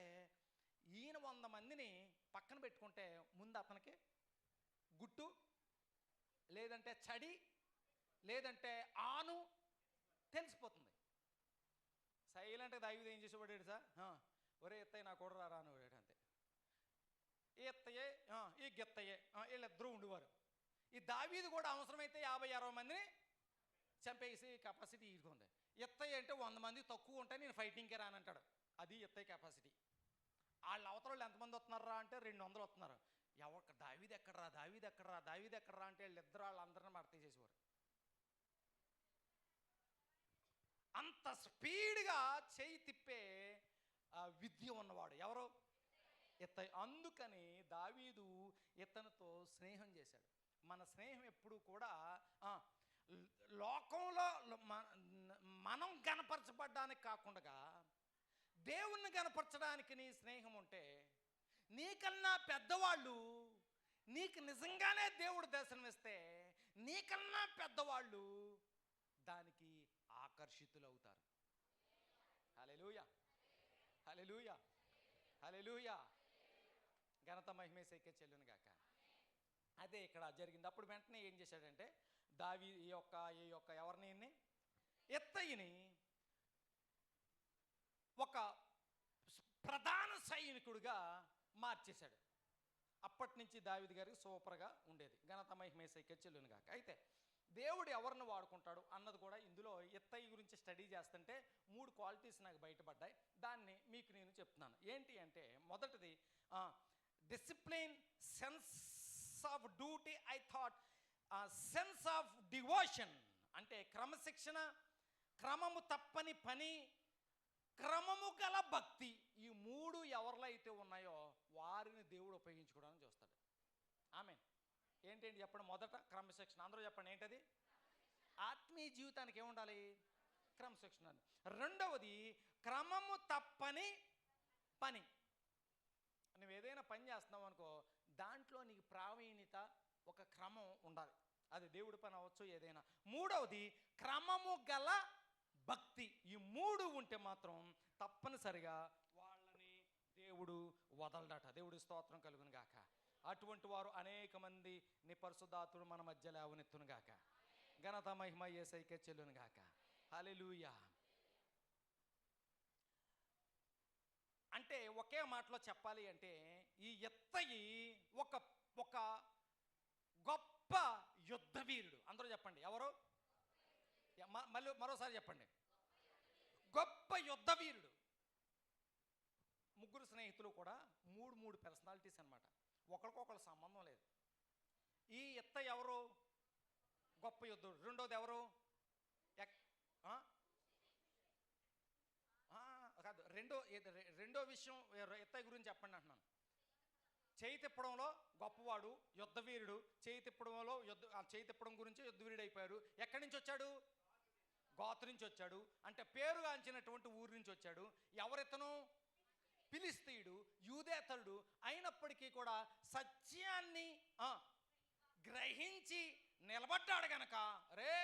ఈయన 100 మందిని పక్కన పెట్టుకుంటే ముందు అతనికి గుట్టు లేదంటే చడి లేదంటే ఆను తెలిసిపోతుంది. సైలెంట్గా దావీదు ఏం చేసేవాడు సార్? ఒరే ఎత్తయ్య నా కూడా రారా అనేవాడు. అంతే. ఈ ఎత్తయ్యే ఈ గెత్తయ్యే వీళ్ళిద్దరూ ఉండేవారు. ఈ దావీదు కూడా అవసరమైతే 50-60 మందిని చంపేసి కెపాసిటీ ఇదిగుంది. ఎత్తయ్య అంటే 100 మంది తక్కువ ఉంటే నేను ఫైటింగ్కే రానంటాడు. అది ఎత్తయ్య కెపాసిటీ. వాళ్ళ అవతల ఎంతమంది వస్తున్నారా అంటే 200 వస్తున్నారు. దావీదు ఎక్కడరా అంటే వీళ్ళిద్దరు వాళ్ళందరినీ మడత చేసేవారు. అంత స్పీడ్గా చేయి తిప్పే విద్య ఉన్నవాడు ఎవరు? ఎత్తయ్య. అందుకని దావీదు ఇతనితో స్నేహం చేశాడు. మన స్నేహం ఎప్పుడు కూడా లోకంలో మనం గనపరచబడ్డానికి కాకుండా దేవుణ్ణి గనపరచడానికి నీ స్నేహం ఉంటే నీకన్నా పెద్దవాళ్ళు నీకు నిజంగానే దేవుడు దర్శనమిస్తే నీకన్నా పెద్దవాళ్ళు దానికి ఆకర్షితులవుతారు. హల్లెలూయా, హల్లెలూయా, హల్లెలూయా. ఘనత మహిమ యేసుకే చెల్లును గాక. అదే ఇక్కడ జరిగింది. అప్పుడు వెంటనే ఏం చేశాడంటే ఈ యొక్క ఎవరిని ఎత్తయ్యని ఒక ప్రధాన సైనికుడిగా మార్చేశాడు. అప్పటి నుంచి దావీదు గారికి సూపర్గా ఉండేది. ఘనత మహిమ యేసుకే చెల్లును గాక. అయితే దేవుడు ఎవరిని వాడుకుంటాడు అన్నది కూడా ఇందులో ఎత్తయ్య గురించి స్టడీ చేస్తుంటే 3 క్వాలిటీస్ నాకు బయటపడ్డాయి. దాన్ని మీకు నేను చెప్తున్నాను. ఏంటి అంటే మొదటిది discipline, sense of duty. I thought sense of devotion అంటే క్రమశిక్షణ, క్రమము తప్పని పని, క్రమము గల భక్తి. ఈ 3 ఎవరిలో అయితే ఉన్నాయో వారిని దేవుడు ఉపయోగించుకోవడానికి చూస్తాడు. ఆమేన్. ఏంటండి చెప్పండి? మొదట క్రమశిక్షణ. అందరూ చెప్పండి ఏంటది? ఆత్మీయ జీవితానికి ఏముండాలి? క్రమశిక్షణ. రెండవది క్రమము తప్పని పని. నువ్వు ఏదైనా పని చేస్తున్నావు అనుకో, దాంట్లో నీకు ప్రావీణ్యత, ఒక క్రమం ఉండాలి. అది దేవుడి పని అవ్వచ్చు ఏదైనా. మూడవది క్రమము గల భక్తి. ఈ 3 ఉంటే మాత్రం తప్పనిసరిగా వాళ్ళని దేవుడు వదలడట. దేవుడి స్తోత్రం కలుగును గాక. అటువంటి వారు అనేక మంది నీ పరిశుద్ధాత్ముడు మన మధ్య లేవనెత్తును గాక. ఘనత మహిమ యేసయ్యకే చెల్లును గాక. హల్లెలూయా. అంటే ఒకే మాటలో చెప్పాలి అంటే ఈ ఎత్తయి ఒక గొప్ప యుద్ధ వీరుడు. అందరూ చెప్పండి ఎవరు? మళ్ళీ మరోసారి చెప్పండి. గొప్ప యుద్ధ వీరుడు. 3 స్నేహితులు కూడా 3 పర్సనాలిటీస్ అన్నమాట. ఒకరికొకరు సంబంధం లేదు. ఈ ఎత్త ఎవరు? గొప్ప యుద్ధుడు. రెండోది ఎవరు? కాదు, రెండో విషయం ఎత్తయ్య గురించి చెప్పండి అంటున్నాను. చేయి తిప్పడంలో గొప్పవాడు, యుద్ధ వీరుడు. చేయి తిప్పడం గురించి యుద్ధ వీరుడు అయిపోయారు. ఎక్కడి నుంచి వచ్చాడు? గాతు నుంచి వచ్చాడు, అంటే పేరుగాంచినటువంటి ఊరి నుంచి వచ్చాడు. ఎవరితను? ఫిలిస్తీయుడు, యూదేతరుడు అయినప్పటికీ కూడా సత్యాన్ని గ్రహించి నిలబడ్డాడు గనక, రే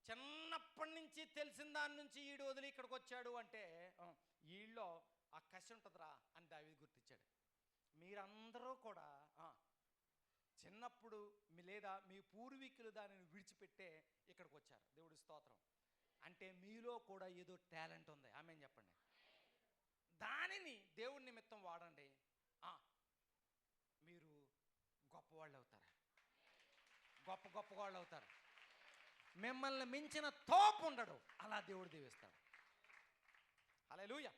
చిన్నప్పటి నుంచి తెలిసిన దాని నుంచి ఈడు వదిలి ఇక్కడికి వచ్చాడు అంటే వీళ్ళలో ఆ కసి ఉంటుందిరా అని దావీదు గుర్తించాడు. మీరందరూ కూడా చిన్నప్పుడు లేదా మీ పూర్వీకులు దానిని విడిచిపెట్టే ఇక్కడికి వచ్చారు. దేవుడి స్తోత్రం. అంటే మీలో కూడా ఏదో టాలెంట్ ఉంది. ఆమేన్ చెప్పండి. దానిని దేవుడి నిమిత్తం వాడండి, మీరు గొప్పవాళ్ళు అవుతారు. గొప్ప వాళ్ళు అవుతారు. మిమ్మల్ని మించిన తోపు ఉండడు. అలా దేవుడు దీవిస్తాడు. హల్లెలూయా.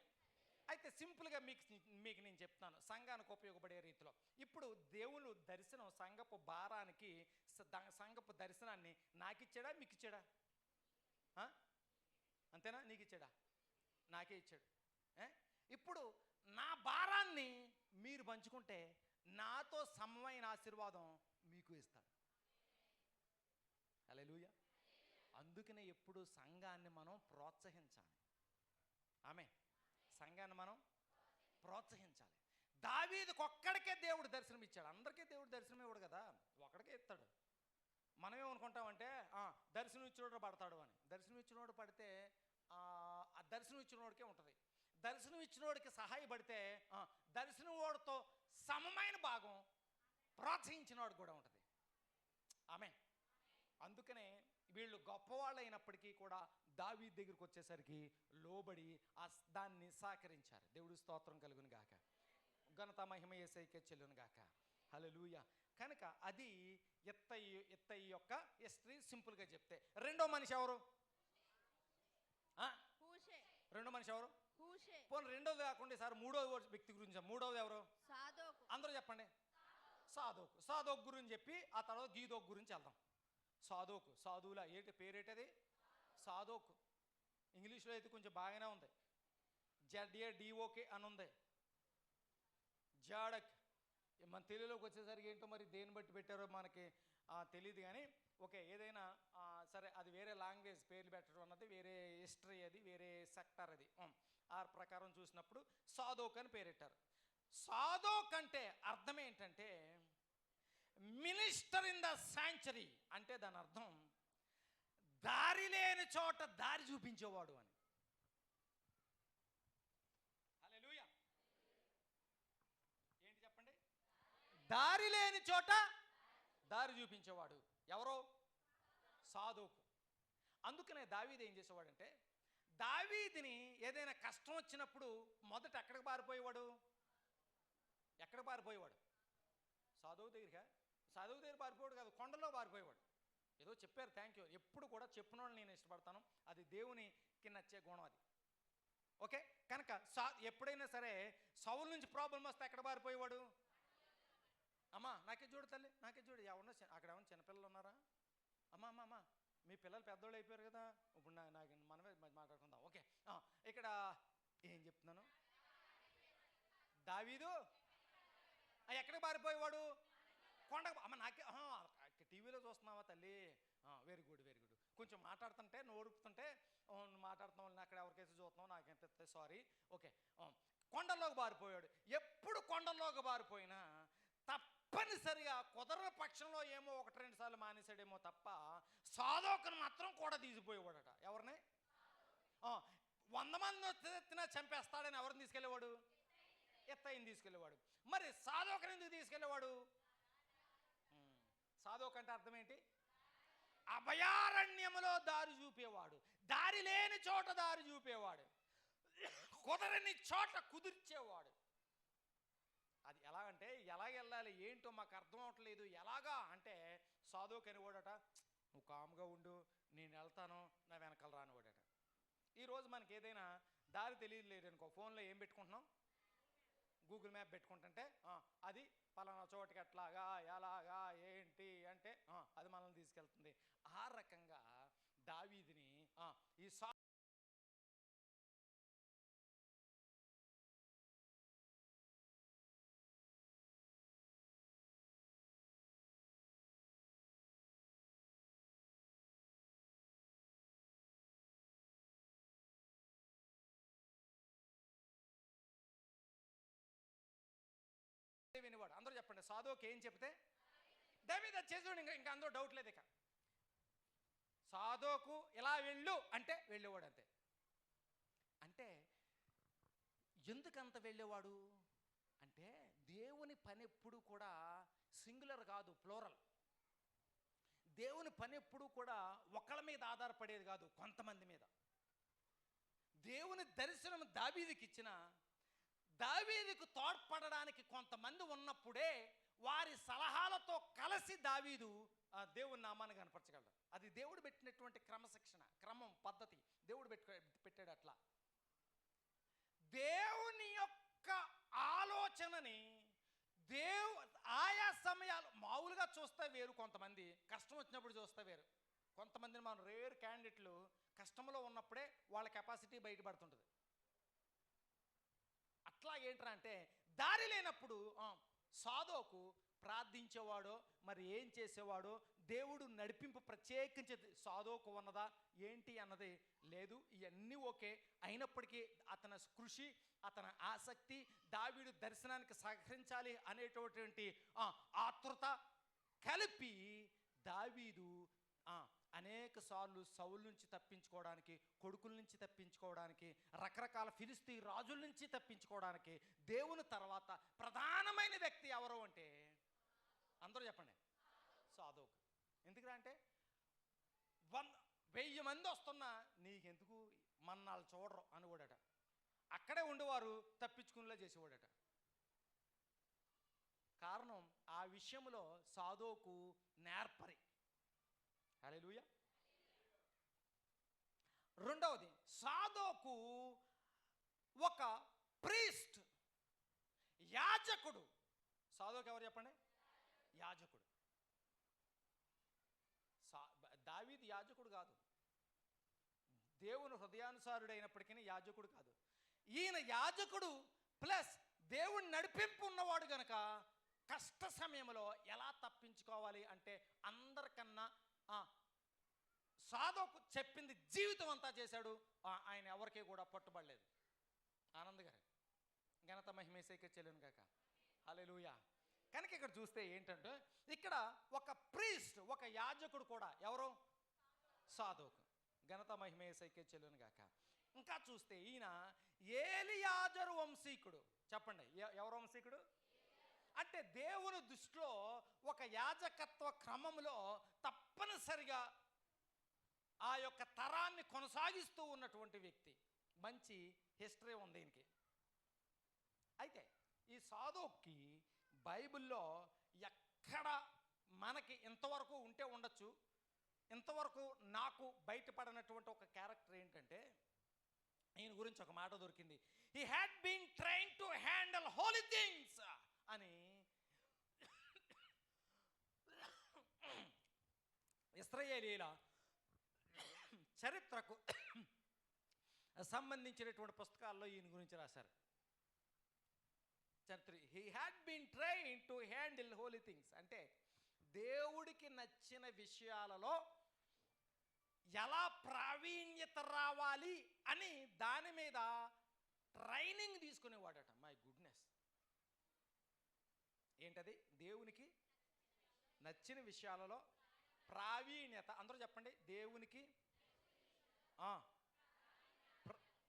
అయితే సింపుల్గా మీకు నేను చెప్తాను సంఘానికి ఉపయోగపడే రీతిలో. ఇప్పుడు దేవుడు దర్శనం సంఘపు భారానికి, సంఘపు దర్శనాన్ని నాకిచ్చాడా మీకు ఇచ్చాడా? అంతేనా? నీకు ఇచ్చాడా? నాకే ఇచ్చాడు. ఇప్పుడు నా భారాన్ని మీరు పంచుకుంటే నాతో సమమైన ఆశీర్వాదం మీకు ఇస్తాడు. హల్లెలూయా. అందుకనే ఎప్పుడు సంఘాన్ని మనం ప్రోత్సహించాలి. ఆమె సంఘాన్ని మనం ప్రోత్సహించాలి. దావీదుకు ఒక్కడికే దేవుడు దర్శనం ఇచ్చాడు. అందరికీ దేవుడు దర్శనం ఇవ్వడు కదా, ఒక్కడికే ఇస్తాడు. మనమేమనుకుంటామంటే దర్శనం ఇచ్చినోడు పడతాడు అని. దర్శనం ఇచ్చినోడు పడితే ఆ దర్శనం ఇచ్చినోడికే ఉంటుంది. దర్శనం ఇచ్చినోడికి సహాయపడితే దర్శనం వాడితో సమమైన భాగం ప్రోత్సహించినోడు కూడా ఉంటుంది. ఆమె అందుకనే వీళ్ళు గొప్పవాళ్ళు అయినప్పటికీ కూడా దావీదు దగ్గరికి వచ్చేసరికి లోబడి దాన్ని సహకరించారు. దేవుడు స్తోత్రం కలుగును గాక. ఘనత మహిమ యేసయ్యకే చెల్లును గాక. హల్లెలూయా. కనుక అది ఇత్తయి యొక్క హిస్టరీ సింపుల్గా చెప్తే. రెండో మనిషి ఎవరు? రెండో మనిషి ఎవరు? పోనీ రెండోది కాకుండా సార్ మూడోది వ్యక్తి గురించి. మూడోది ఎవరు? అందరూ చెప్పండి. సాదోకు గురించి చెప్పి ఆ తర్వాత గీదోకు గురించి వెళ్దాం. సాదోకు, సాధువుల ఏంటి పేరేటది? సాదోకు. ఇంగ్లీష్లో అయితే కొంచెం బాగానే ఉంది, ZADOK అని ఉంది. జాడక్ మన తెలుగులోకి వచ్చేసరికి ఏంటో మరి దేన్ని బట్టి పెట్టారో మనకి తెలియదు కానీ ఓకే, ఏదైనా సరే, అది వేరే లాంగ్వేజ్ పేర్లు పెట్టడం అన్నది వేరే హిస్టరీ, అది వేరే సెక్టర్. అది ఆ ప్రకారం చూసినప్పుడు సాదోక్ అని పేరెట్టారు. సాదోక్ అంటే అర్థం ఏంటంటే మినిస్టర్ ఇన్ ద శాంచురీ. అంటే దాని అర్థం దారి లేని చోట దారి చూపించేవాడు అని. హల్లెలూయా. ఏంటి చెప్పండి? దారి లేని చోట దారి చూపించేవాడు. ఎవరో? సాదోకు. అందుకనే దావీదు ఏం చేసేవాడంటే, దావీదుని ఏదైనా కష్టం వచ్చినప్పుడు మొదట ఎక్కడికి పారిపోయేవాడు? ఎక్కడికి పారిపోయేవాడు? సాధువు దగ్గర పారిపోయాడు కాదు, కొండలో పారిపోయేవాడు. ఏదో చెప్పారు, థ్యాంక్ యూ. ఎప్పుడు కూడా చెప్పిన వాళ్ళని నేను ఇష్టపడతాను. అది దేవునికి నచ్చే గుణం అది. ఓకే. కనుక ఎప్పుడైనా సరే సౌలు నుంచి ప్రాబ్లం వస్తే ఎక్కడ పారిపోయేవాడు? అమ్మా నాకే చూడు తల్లి, నాకే చూడు. ఎవరన్నా అక్కడ ఏమన్నా చిన్నపిల్లలు ఉన్నారా? అమ్మా మీ పిల్లలు పెద్దోళ్ళు అయిపోయారు కదా, ఇప్పుడు నాకు మనమే మాట్లాడుకుందాం. ఓకే. ఇక్కడ ఏం చెప్తున్నాను? దావీదు ఎక్కడికి పారిపోయేవాడు? కొండకు. అమ్మ నాకే టీవీలో చూస్తున్నావా తల్లి? Very good. కొంచెం మాట్లాడుతుంటే నోరుపుతుంటే మాట్లాడుతున్నావు, అక్కడ ఎవరికైతే చూస్తున్నావు నాకేం సారీ. ఓకే. కొండల్లోకి పారిపోయాడు. ఎప్పుడు కొండల్లోకి పారిపోయినా తప్పనిసరిగా కుదరని పక్షంలో ఏమో 1-2 సార్లు మానేశాడేమో తప్ప సాదోకును మాత్రం కూడా తీసిపోయేవాడట. ఎవరిని? 100 మంది ఎత్తినా చంపేస్తాడని ఎవరిని తీసుకెళ్ళేవాడు? ఎత్తయిని తీసుకెళ్ళేవాడు. మరి సాదోకుని ఎందుకు తీసుకెళ్ళేవాడు? సాదోకు అంటే అర్థం ఏంటి? అభయారణ్యములో దారి చూపేవాడు, దారి లేని చోట దారి చూపేవాడు, కుదరని చోట కుదిర్చేవాడు. అది ఎలాగంటే ఎలాగ వెళ్ళాలి ఏంటో మాకు అర్థం అవట్లేదు. ఎలాగా అంటే సాధువుకి అనేవాడట, నువ్వు కామ్గా ఉండు, నేను వెళ్తాను, నా వెనకాల రానివాడట. ఈరోజు మనకి ఏదైనా దారి తెలియలేదు అనుకో, ఫోన్లో ఏం పెట్టుకుంటున్నాం? గూగుల్ మ్యాప్ పెట్టుకుంటుంటే అది పలానా చోటుకి ఎట్లాగా ఎలాగా ఏంటి అంటే అది మనల్ని తీసుకెళ్తుంది. ఆ రకంగా దావీదుని ఈ వినేవాడు. అందరూ చెప్పండి, సాధోకు ఏం చెప్తే దావీదు అది చేసేవాడు. ఇంకా అందరూ డౌట్ లేదు. ఇక సాధోకు ఇలా వెళ్ళు అంటే వెళ్ళేవాడు అంతే. అంటే ఎందుకంత వెళ్ళేవాడు అంటే దేవుని పని ఎప్పుడు కూడా సింగులర్ కాదు, ప్లోరల్. దేవుని పని ఎప్పుడు కూడా ఒకళ్ళ మీద ఆధారపడేది కాదు, కొంతమంది మీద. దేవుని దర్శనం దావీదుకి ఇచ్చిన, దావీదుకు తోడ్పడడానికి కొంతమంది ఉన్నప్పుడే వారి సలహాలతో కలిసి దావీదు దేవుని నామాన్ని కనపరచగలడు. అది దేవుడు పెట్టినటువంటి క్రమశిక్షణ, క్రమం, పద్ధతి. దేవుడు పెట్టాడు అట్లా. దేవుని యొక్క ఆలోచనని ఆయా సమయాలు మామూలుగా చూస్తే వేరు, కొంతమంది కష్టం వచ్చినప్పుడు చూస్తే వేరు. కొంతమందిని మనం రేర్ క్యాండిడేట్లు కష్టంలో ఉన్నప్పుడే వాళ్ళ కెపాసిటీ బయటపడుతుంటుంది. అట్లా ఏంట్రా అంటే దారి లేనప్పుడు సాధోకు ప్రార్థించేవాడో మరి ఏం చేసేవాడో, దేవుడు నడిపింపు ప్రత్యేకించి సాధోకు ఉన్నదా ఏంటి అన్నది లేదు. ఇవన్నీ ఓకే అయినప్పటికీ అతని కృషి, అతని ఆసక్తి, దావీదు దర్శనానికి సహకరించాలి అనేటటువంటి ఆతృత కలిపి దావీదు అనేక సార్లు సౌలు నుంచి తప్పించుకోవడానికి, కొడుకుల నుంచి తప్పించుకోవడానికి, రకరకాల ఫిలిస్తీ రాజుల నుంచి తప్పించుకోవడానికి దేవుని తర్వాత ప్రధానమైన వ్యక్తి ఎవరు అంటే అందరూ చెప్పండి, సాధోకు. ఎందుకురా అంటే 1000 మంది వస్తున్నా నీకెందుకు మన్నాళ్ళు చూడరు అనుకోడట. అక్కడే ఉండేవారు తప్పించుకునేలా చేసేవాడట. కారణం ఆ విషయంలో సాధోకు నేర్పరి. హల్లెలూయా. రెండవది, సాధోకు ఒక ప్రీస్ట్, యాజకుడు. సాధోకు ఎవరు చెప్పండి? యాజకుడు. దావీదు యాజకుడు కాదు, దేవుని హృదయానుసారుడైనప్పటికీ యాజకుడు కాదు. ఈయన యాజకుడు ప్లస్ దేవుని నడిపింపు ఉన్నవాడు గనక కష్ట సమయంలో ఎలా తప్పించుకోవాలి అంటే అందరికన్నా సాధోకు చెప్పింది జీవితం అంతా చేశాడు. ఆయన ఎవరికి కూడా పట్టుబడలేదు. ఆనంద్ గారు ఘనత మహిమేసైకే చెల్లును గాక. హల్లెలూయా. కనుక ఇక్కడ చూస్తే ఏంటంటే ఇక్కడ ఒక ప్రీస్ట్, ఒక యాజకుడు కూడా. ఎవరు? సాధోకు. ఘనత మహిమేసైకే చెల్లును గాక. ఇంకా చూస్తే ఈయన ఏలియాజరు వంశీకుడు. చెప్పండి, ఎవరు వంశీకుడు అంటే దేవుని దృష్టిలో ఒక యాజకత్వ క్రమంలో తప్పనిసరిగా ఆ యొక్క తరాన్ని కొనసాగిస్తూ ఉన్నటువంటి వ్యక్తి. మంచి హిస్టరీ ఉంది దీనికి. అయితే ఈ సాధోక్కి బైబిల్లో ఎక్కడ మనకి ఇంతవరకు ఉంటే ఉండొచ్చు, ఇంతవరకు నాకు బయటపడినటువంటి ఒక క్యారెక్టర్ ఏంటంటే ఈయన గురించి ఒక మాట దొరికింది. He had been train to handle holy things అని ఇశ్రాయేలీల చరిత్రకు సంబంధించినటువంటి పుస్తకాల్లో ఈయన గురించి రాశారు. చరిత్ర. He had been train to handle holy things అంటే దేవుడికి నచ్చిన విషయాలలో ఎలా ప్రావీణ్యత రావాలి అని దాని మీద ట్రైనింగ్ తీసుకునేవాడట. మై గుడ్నెస్, ఏంటది? దేవునికి నచ్చిన విషయాలలో ప్రావీణ్యత. అందరూ చెప్పండి, దేవునికి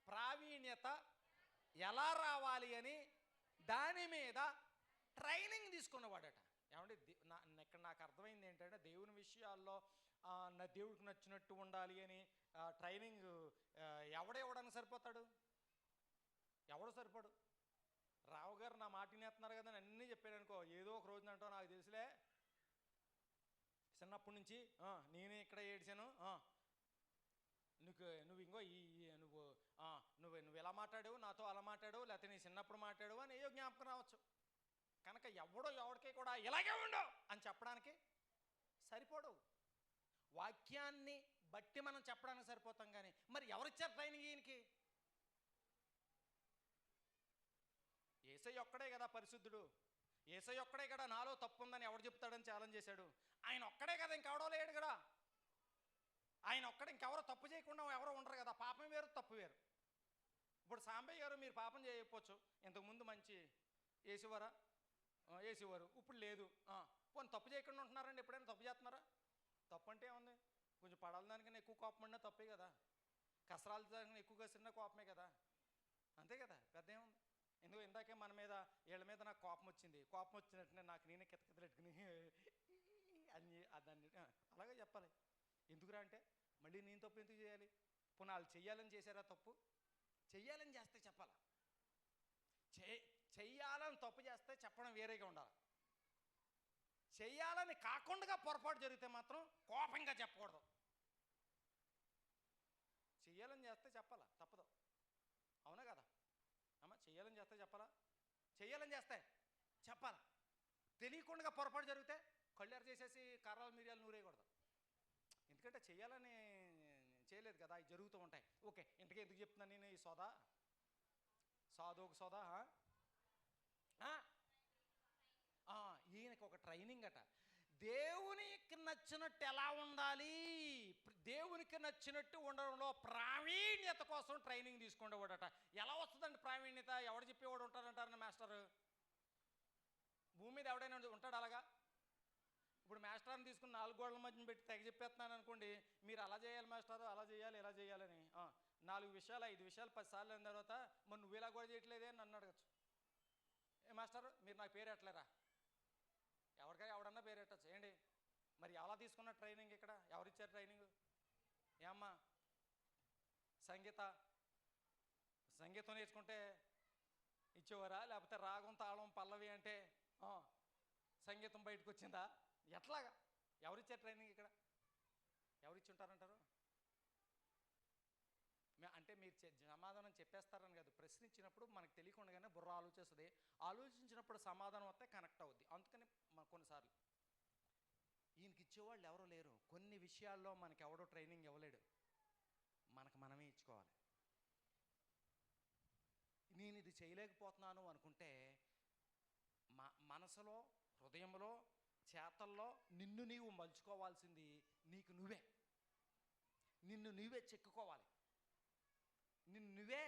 ప్రావీణ్యత ఎలా రావాలి అని దాని మీద ట్రైనింగ్ తీసుకున్నవాడట. ఏమంటే ఇక్కడ నాకు అర్థమైంది ఏంటంటే దేవుని విషయాల్లో నా దేవుడికి నచ్చినట్టు ఉండాలి అని ట్రైనింగ్ ఎవడెవడానికి సరిపోతాడు? ఎవడు సరిపడు? రావు గారు నా మాట వినేస్తున్నారు కదా అని అన్నీ చెప్పాను అనుకో, ఏదో ఒక రోజున అంటావు నాకు తెలుసులే, చిన్నప్పటి నుంచి నేనే ఇక్కడ ఏడ్చాను, నువ్వు ఇంకో నువ్వు ఎలా మాట్లాడావు నాతో, అలా మాట్లాడావు, లేకపోతే నీ చిన్నప్పుడు మాట్లాడావు అని ఏదో జ్ఞాపకం రావచ్చు. కనుక ఎవడికి కూడా ఇలాగే ఉండవు అని చెప్పడానికి సరిపోడు. వాక్యాన్ని బట్టి మనం చెప్పడానికి సరిపోతాం. కానీ మరి ఎవరిచ్చారు ట్రైనింగ్ ఈయనకి? యేసయ్య ఒక్కడే కదా పరిశుద్ధుడు, యేసయ్య ఒక్కడే కదా నాలో తప్పు ఉందని ఎవడు చెప్తాడని ఛాలెంజ్ చేశాడు. ఆయన ఒక్కడే కదా, ఇంకెవడో లేడు కదా. ఆయన ఒక్కడే, ఇంకెవరో తప్పు చేయకుండా ఎవరో ఉండరు కదా. పాపం వేరు, తప్పు వేరు. ఇప్పుడు సాంబయ్య గారు మీరు పాపం చేయకపోవచ్చు, ఇంతకుముందు మంచి వేసేవారా? వేసేవారు, ఇప్పుడు లేదు. పోనీ తప్పు చేయకుండా ఉంటున్నారండి? ఎప్పుడైనా తప్పు చేస్తున్నారా? తప్పు అంటే ఏముంది? కొంచెం పడాలి దానికన్నా ఎక్కువ కోపం అన్నా తప్పే కదా, కసరాలు దానికన్నా ఎక్కువ కసిరినా కోపమే కదా, అంతే కదా, పెద్ద ఏముంది? ఎందుకు ఇందాకే మన మీద వీళ్ళ మీద నాకు కోపం వచ్చింది, కోపం వచ్చినట్టునే నాకు నేనే కితకితలెట్టుకుని అని దాన్ని అలాగే చెప్పాలి. ఎందుకురా అంటే మళ్ళీ నేను తప్పు ఎందుకు చేయాలి? పోనీ వాళ్ళు చెయ్యాలని చేశారా తప్పు? చెయ్యాలని చేస్తే చెప్పాలా? చెయ్యాలని తప్పు చేస్తే చెప్పడం వేరేగా ఉండాలి. చెయ్యాలని కాకుండా పొరపాటు జరిగితే మాత్రం కోపంగా చెప్పకూడదు. చెయ్యాలని చేస్తే చెప్పాలా, తప్పదు. అవునా కదా అమ్మ? చెయ్యాలని చేస్తే చెప్పాలా? చెయ్యాలని చేస్తే చెప్పాలా? తెలియకుండా పొరపాటు జరిగితే కళ్ళెర చేసేసి కారాలు మిరియాలు నూరేయకూడదు. ఎందుకంటే చెయ్యాలని చేయలేదు కదా, అవి జరుగుతూ ఉంటాయి. ఓకే, ఇంతకీ ఎందుకు చెప్తున్నాను నేను ఈ సోదా? సాధోకు సోదా. ఈయనకి ఒక ట్రైనింగ్ అట. దేవునికి నచ్చినట్టు ఎలా ఉండాలి, దేవునికి నచ్చినట్టు ఉండడంలో ప్రావీణ్యత కోసం ట్రైనింగ్ తీసుకునేవాడట. ఎలా వస్తుందండి ప్రావీణ్యత? ఎవడు చెప్పేవాడు ఉంటారంటారన్న మాస్టర్? భూమి మీద ఎవడైనా ఉంటాడు అలాగా? ఇప్పుడు మాస్టర్ని తీసుకుని 4 గోడల మధ్యన పెట్టి తెగ చెప్పేస్తున్నాను అనుకోండి, మీరు అలా చేయాలి మాస్టర్, అలా చేయాలి, ఇలా చేయాలని 4 విషయాలు 5 విషయాలు 10 సార్లు అయిన తర్వాత మరి నువ్వు ఇలా కూడా చేయట్లేదే అని నన్ను అడగచ్చు. ఏ మాస్టర్ మీరు నాకు పేరు ఎట్లేరా? ఎవరికైనా ఎవడన్నా పేరు ఎట్టచ్చు ఏంటి? మరి ఎలా తీసుకున్న ట్రైనింగ్? ఇక్కడ ఎవరిచ్చారు ట్రైనింగ్? ఏమ్మా సంగీతం నేర్చుకుంటే ఇచ్చేవారా? లేకపోతే రాగం తాళం పల్లవి అంటే సంగీతం బయటకు వచ్చిందా? ఎట్లాగా? ఎవరిచ్చారు ట్రైనింగ్? ఇక్కడ ఎవరిచ్చి ఉంటారంటారు? అంటే మీరు సమాధానం చెప్పేస్తారని కాదు, ప్రశ్నించినప్పుడు మనకు తెలియకుండానే బుర్ర ఆలోచిస్తుంది. ఆలోచించినప్పుడు సమాధానం వస్తే కనెక్ట్ అవుద్ది. అందుకని కొన్నిసార్లు ఈయనకి ఇచ్చేవాళ్ళు ఎవరో లేరు. కొన్ని విషయాల్లో మనకి ఎవడో ట్రైనింగ్ ఇవ్వలేడు, మనకు మనమే ఇచ్చుకోవాలి. నేను ఇది చేయలేకపోతున్నాను అనుకుంటే మనసులో, హృదయంలో, చేతల్లో నిన్ను నీవు మలుచుకోవాల్సింది నీకు నువ్వే. నిన్ను నువ్వే చెక్కుకోవాలి, నిన్ను నువ్వే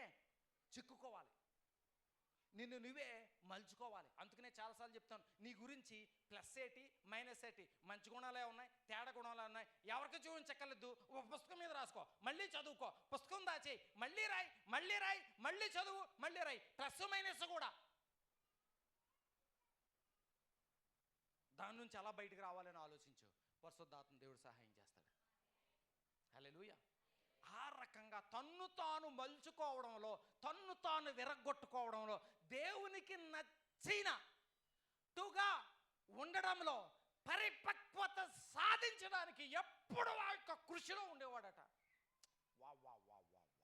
చిక్కుకోవాలి, నిన్ను నువ్వే మలుచుకోవాలి. అందుకనే చాలాసార్లు చెప్తాను, నీ గురించి ప్లస్ ఏంటి మైనస్ ఏంటి, మంచి గుణాలే ఉన్నాయి, తేడా గుణాలే ఉన్నాయి, ఎవరికి చూపించక్కర్లేదు. ఒక పుస్తకం మీద రాసుకో, మళ్ళీ చదువుకో, పుస్తకం దాచేయి, మళ్ళీ రాయి, మళ్ళీ రాయి, మళ్ళీ చదువు, మళ్ళీ రాయి, ప్లస్ మైనస్ కూడా. దాని నుంచి ఎలా బయటకు రావాలని ఆలోచించు. పరిశుద్ధాత్మ దేవుడు సహాయం చేస్తాడు. హల్లెలూయా. ఆ రకంగా తన్ను తాను మలుచుకోవడంలో, తన్ను తాను విరగొట్టుకోవడంలో, దేవునికి నచ్చినట్టుగా ఉండడంలో పరిపక్వత సాధించడానికి ఎప్పుడు ఆ యొక్క కృషిలో ఉండేవాడట. వా వా వా వా వా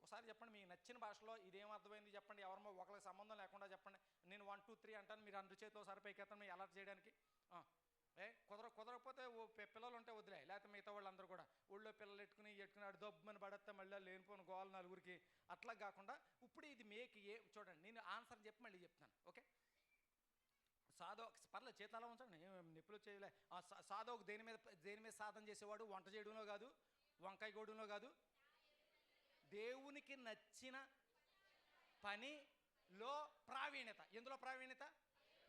ఒకసారి చెప్పండి, మీకు నచ్చిన భాషలో ఇదేం అర్థమైంది చెప్పండి. ఎవరమో ఒకరికి సంబంధం లేకుండా చెప్పండి. నేను 1 2 3 అంటాను, మీరు 2 చేతిలో ఒకసారి పైకెత్తాను, మీరు అలర్ట్ చేయడానికి. కుదరకపోతే పిల్లలు ఉంటే వదిలే, లేకపోతే మిగతా వాళ్ళందరూ కూడా ఊళ్ళో పిల్లలు ఎట్టుకుని అడు దబ్బుమని పడేస్తే మళ్ళీ లేనిపోను గోల నలుగురికి. అట్లా కాకుండా ఇప్పుడు ఇది మీకు చూడండి, నేను ఆన్సర్ చెప్పి మళ్ళీ చెప్తాను. ఓకే, పర్లేదు చేతి అలా ఉంచండి, నిప్పులు చేయలే. సాధోకు దేని మీద సాధన చేసేవాడు? వంట చేయడంలో కాదు, వంకాయ గోడంలో కాదు, దేవునికి నచ్చిన పనిలో ప్రావీణ్యత. ఎందులో ప్రావీణ్యత?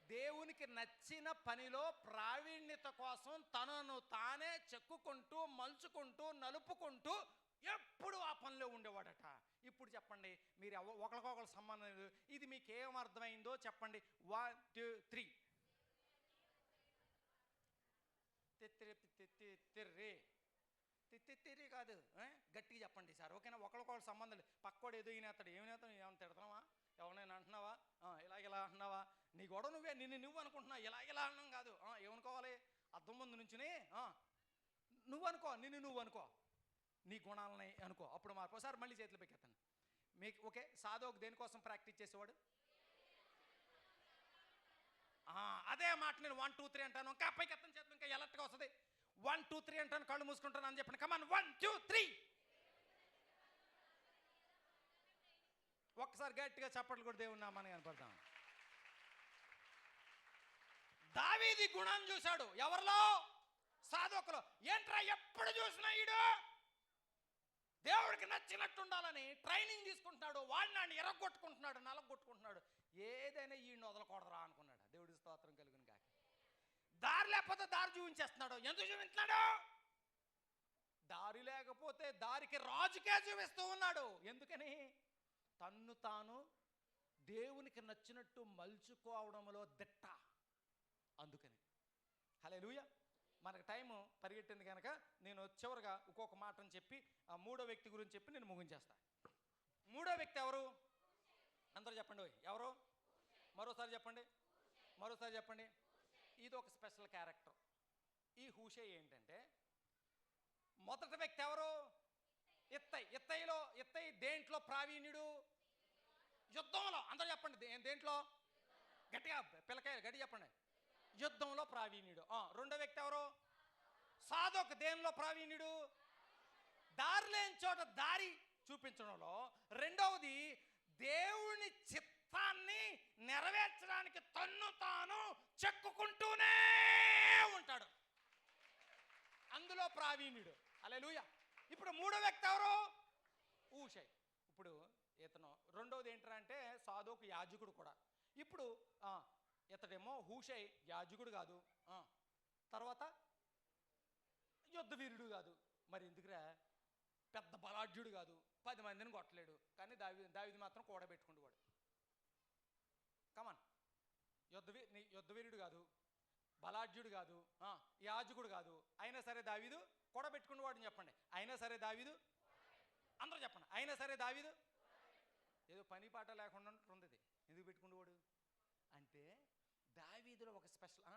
దేవునికి నచ్చిన పనిలో ప్రావీణ్యత కోసం తనను తానే చెక్కుకుంటూ, మలుచుకుంటూ, నలుపుకుంటూ ఎప్పుడు ఆ పనిలో ఉండేవాడట. ఇప్పుడు చెప్పండి, మీరు ఒకరికొకరు సంబంధం లేదు, ఇది మీకు ఏం అర్థమైందో చెప్పండి. 1 2 3 తిత్తిరి కాదు, గట్టిగా చెప్పండి సార్. ఓకేనా? ఒకరికొకరు సంబంధం లేదు. పక్కోడు ఏదో ఈనేస్తాడు, ఏమైనా ఏమైనా తిడతావా, ఎవరైనా అంటున్నావా, ఇలా అంటున్నావా, నీ గొడవ నువ్వే, నిన్ను నువ్వు అనుకుంటున్నావు, ఇలా అన్నాం కాదు. ఏమనుకోవాలి? అద్దం ముందు నుంచుని నువ్వు అనుకో, నువ్వు అనుకో, నీ గుణాలని అనుకో, అప్పుడు మార్పు. ఒకసారి మళ్ళీ చేతులు పెక్కెత్తాను మీకు. ఓకే, సాధోకు దేనికోసం ప్రాక్టీస్ చేసేవాడు? అదే మాట నేను 1 2 3 అంటాను, ఇంకా పైకి ఎత్తని చేతులు, ఇంకా ఎలర్ట్గా వస్తుంది. 1 2 3 అంటాను, కళ్ళు మూసుకుంటాను అని చెప్పండి. కమాన్, 1 2 3. ఒక్కసారి గట్టిగా చప్పట్లు కూడా దేవుని నామాన్ని కనపడతాం. దావీదు గుణాన్ని చూశాడు. ఎవరిలో? సాధోకులో. ఏంట్రా ఎప్పుడు చూసినా ఈడు దేవుడికి నచ్చినట్టు ఉండాలని ట్రైనింగ్ తీసుకుంటున్నాడు, వాడిని ఎరగొట్టుకుంటున్నాడు, నలగొట్టుకుంటున్నాడు. ఏదైనా ఈయన వదలకూడదురా అనుకున్నాడు. దేవుడి స్తోత్రం కలుగును గాక. దారి లేకపోతే దారి చూపించేస్తున్నాడు. ఎందుకు చూపించినాడు? దారి లేకపోతే దారికి రాజుకే చూపిస్తూ ఉన్నాడు. ఎందుకని? తన్ను తాను దేవునికి నచ్చినట్టు మలుచుకోవడంలో దిట్ట. అందుకని హల్లెలూయా. మనకు టైము పరిగెట్టింది కనుక నేను చివరిగా ఇంకొక మాటను చెప్పి ఆ మూడో వ్యక్తి గురించి చెప్పి నేను ముగించేస్తా. మూడో వ్యక్తి ఎవరు? అందరూ చెప్పండి. ఎవరు? మరోసారి చెప్పండి. మరోసారి చెప్పండి. ఇది ఒక స్పెషల్ క్యారెక్టర్. ఈ హూషై ఏంటంటే, మొదటి వ్యక్తి ఎవరు? ఇత్తయి. ఇత్తయి దేంట్లో ప్రావీణ్యుడు? యుద్ధంలో. అందరూ చెప్పండి. దేంట్లో? గట్టిగా పిల్లకాయలు గట్టి చెప్పండి. యుద్ధంలో ప్రావీణ్యుడు. రెండో వ్యక్తి ఎవరు? సాధోకు. దేనిలో ప్రావీణ్యుడు? దారి లేని చోట దారి చూపించడంలో. రెండవది దేవుని చిత్తాన్ని నెరవేర్చడానికి తన్ను తాను చెక్కుకుంటూనే ఉంటాడు, అందులో ప్రావీణ్యుడు. హల్లెలూయా. ఇప్పుడు మూడో వ్యక్తి ఎవరు? ఊషై. ఇప్పుడు ఇతను రెండవది ఏంటంటే అంటే సాధోకు యాజకుడు కూడా. ఇప్పుడు ఇతడేమో హూషై యాజకుడు కాదు, తర్వాత యుద్ధవీరుడు కాదు. మరి ఎందుకురా? పెద్ద బలాఢ్యుడు కాదు, 10 మందిని కొట్టలేడు. కానీ దావీదు మాత్రం కూడబెట్టుకుంటువాడు. కమాన్. యుద్ధవీరుడు కాదు, బలాఢ్యుడు కాదు, యాజకుడు కాదు, అయినా సరే దావీదు కూడబెట్టుకునేవాడు అని చెప్పండి. అయినా సరే దావీదు. అందరూ చెప్పండి. అయినా సరే దావీదు ఏదో పని పాట లేకుండా ఉంటుంది. ఎందుకు పెట్టుకునేవాడు అంటే దావీదులో ఒక స్పెషల్,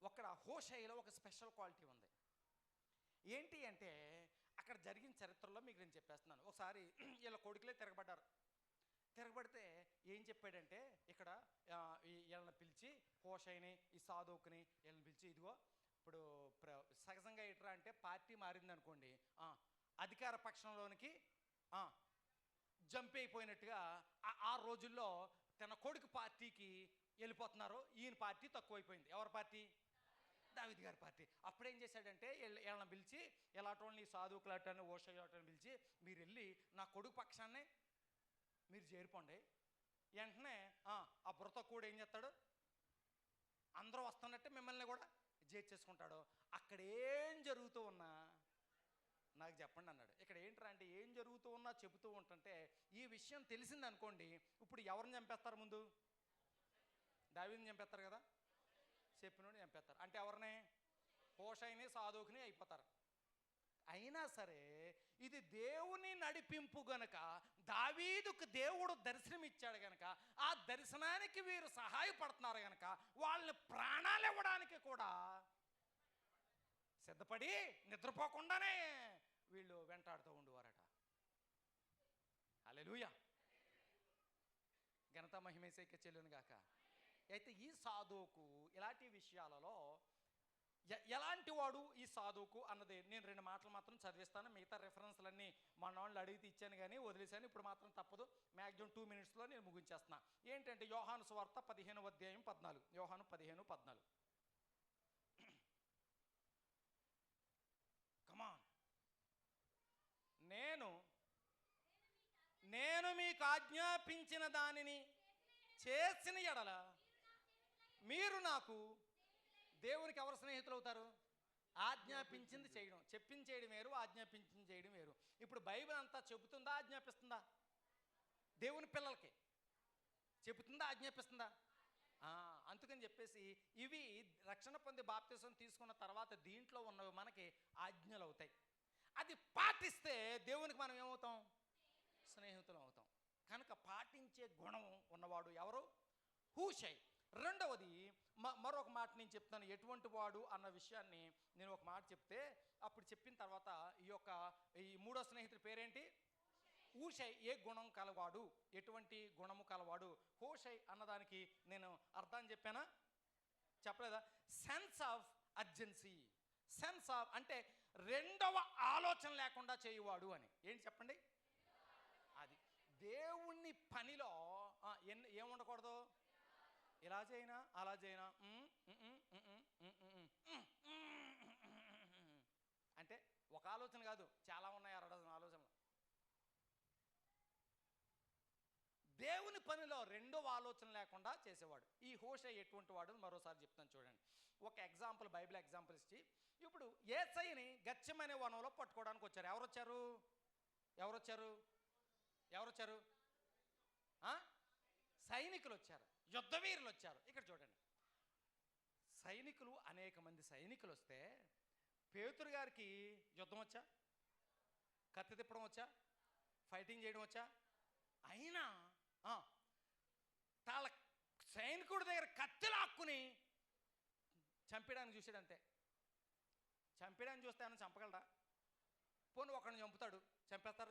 అక్కడ హోషైలో ఒక స్పెషల్ క్వాలిటీ ఉంది. ఏంటి అంటే అక్కడ జరిగిన చరిత్రలో మీకు నేను చెప్పేస్తున్నాను. ఒకసారి వీళ్ళ కొడుకులే తిరగబడితే ఏం చెప్పాడంటే, ఇక్కడ వీళ్ళని పిలిచి, హోషైని, ఈ సాధోకుని వీళ్ళని పిలిచి, ఇదిగో ఇప్పుడు సహజంగా ఎట్రా అంటే పార్టీ మారిందనుకోండి, అధికార పక్షంలోనికి జంప్ అయిపోయినట్టుగా ఆ రోజుల్లో తన కొడుకు పార్టీకి వెళ్ళిపోతున్నారు. ఈయన పార్టీ తక్కువైపోయింది. ఎవరి పార్టీ? దావీదు గారి పార్టీ. అప్పుడేం చేశాడంటే వీళ్ళని పిలిచి, ఎలాటోళ్ళని సాధువుకులాటని ఓషయ్యని పిలిచి, మీరు వెళ్ళి నా కొడుకు పక్షాన్ని మీరు చేరిపోండి. వెంటనే ఆ బుర్ర కూడా ఏం చేస్తాడు? అందరూ వస్తున్నట్టే మిమ్మల్ని కూడా చేర్చేసుకుంటాడు. అక్కడ ఏం జరుగుతూ ఉన్నా నాకు చెప్పండి అన్నాడు. ఇక్కడ ఏంట్రా అంటే ఏం జరుగుతూ ఉన్నా చెబుతూ ఉంటుంటే ఈ విషయం తెలిసింది అనుకోండి, ఇప్పుడు ఎవరిని చంపేస్తారు? ముందు దావీదుని చంపేస్తారు కదా, చెప్పినోడిని చంపేస్తారు. అంటే ఎవరిని? హోషైని, సాధోకుని అయిపోతారు. అయినా సరే ఇది దేవుని నడిపింపు గనక, దావీదుకు దేవుడు దర్శనం ఇచ్చాడు గనక, ఆ దర్శనానికి వీరు సహాయపడుతున్నారు గనక వాళ్ళని ప్రాణాలు ఇవ్వడానికి కూడా సిద్ధపడి నిద్రపోకుండానే వీళ్ళు వెంటాడుతూ ఉండేవారట. హల్లెలూయా. ఘనత మహిమేసైకే చెల్లును గాక. అయితే ఈ సాధువుకు ఇలాంటి విషయాలలో ఎలాంటి వాడు ఈ సాధువుకు అన్నది నేను 2 మాటలు మాత్రం చదివిస్తాను. మిగతా రెఫరెన్స్లన్నీ మా నాన్నలు అడిగితే ఇచ్చాను కానీ వదిలేశాను. ఇప్పుడు మాత్రం తప్పదు, మ్యాక్సిమం 2 మినిట్స్లో నేను ముగించేస్తున్నా. ఏంటంటే యోహాను సువార్త 15వ అధ్యాయం 14. యోహాను 15:14. కమాన్. నేను మీకు ఆజ్ఞాపించిన దానిని చేసిన ఎడల మీరు నాకు. దేవునికి ఎవరు స్నేహితులు అవుతారు? ఆజ్ఞాపించింది చేయడం. చెప్పించేయడం వేరు, ఆజ్ఞాపించింది చేయడం వేరు. ఇప్పుడు బైబిల్ అంతా చెబుతుందా, ఆజ్ఞాపిస్తుందా? దేవుని పిల్లలకి చెబుతుందా, ఆజ్ఞాపిస్తుందా? అందుకని చెప్పేసి ఇవి రక్షణ పొంది బాప్తిసం తీసుకున్న తర్వాత దీంట్లో ఉన్నవి మనకి ఆజ్ఞలు అవుతాయి. అది పాటిస్తే దేవునికి మనం ఏమవుతాం? స్నేహితులం అవుతాం. కనుక పాటించే గుణం ఉన్నవాడు ఎవరు? హూషై. రెండవది మరొక మాట నేను చెప్తాను, ఎటువంటి వాడు అన్న విషయాన్ని నేను ఒక మాట చెప్తే అప్పుడు చెప్పిన తర్వాత ఈ మూడో స్నేహితుడి పేరేంటి? హూషై. ఏ గుణం కలవాడు, ఎటువంటి గుణము కలవాడు? హూషై అన్నదానికి నేను అర్థం చెప్పానా? చెప్పలేదా? Sense of urgency. Sense of అంటే రెండవ ఆలోచన లేకుండా చేయువాడు అని. ఏంటి చెప్పండి? అది దేవుణ్ణి పనిలో ఏముండకూడదు? ఇలా చేయనా, అలా చేయనా, అంటే ఒక ఆలోచన కాదు, చాలా ఉన్నాయి, 6 డజన్ ఆలోచనలు. దేవుని పనిలో రెండవ ఆలోచన లేకుండా చేసేవాడు. ఈ హోషే ఎటువంటి వాడు మరోసారి చెప్తాను చూడండి. ఒక ఎగ్జాంపుల్, బైబిల్ ఎగ్జాంపుల్ ఇచ్చి, ఇప్పుడు యేసయ్యని గెత్సేమనే వనంలో పట్టుకోవడానికి వచ్చారు. ఎవరొచ్చారు? సైనికులు వచ్చారు, యుద్ధవీరులు వచ్చారు. ఇక్కడ చూడండి, సైనికులు, అనేక మంది సైనికులు వస్తే పేతురు గారికి యుద్ధం వచ్చా? కత్తి తిప్పడం వచ్చా? ఫైటింగ్ చేయడం వచ్చా? అయినా వాళ్ళ సైనికుడి దగ్గర కత్తి లాక్కుని చంపేయడానికి చూసాడు. అంతే. చంపేయడానికి చూస్తే ఆయన చంపగలరా? పోను ఒకరిని చంపుతాడు,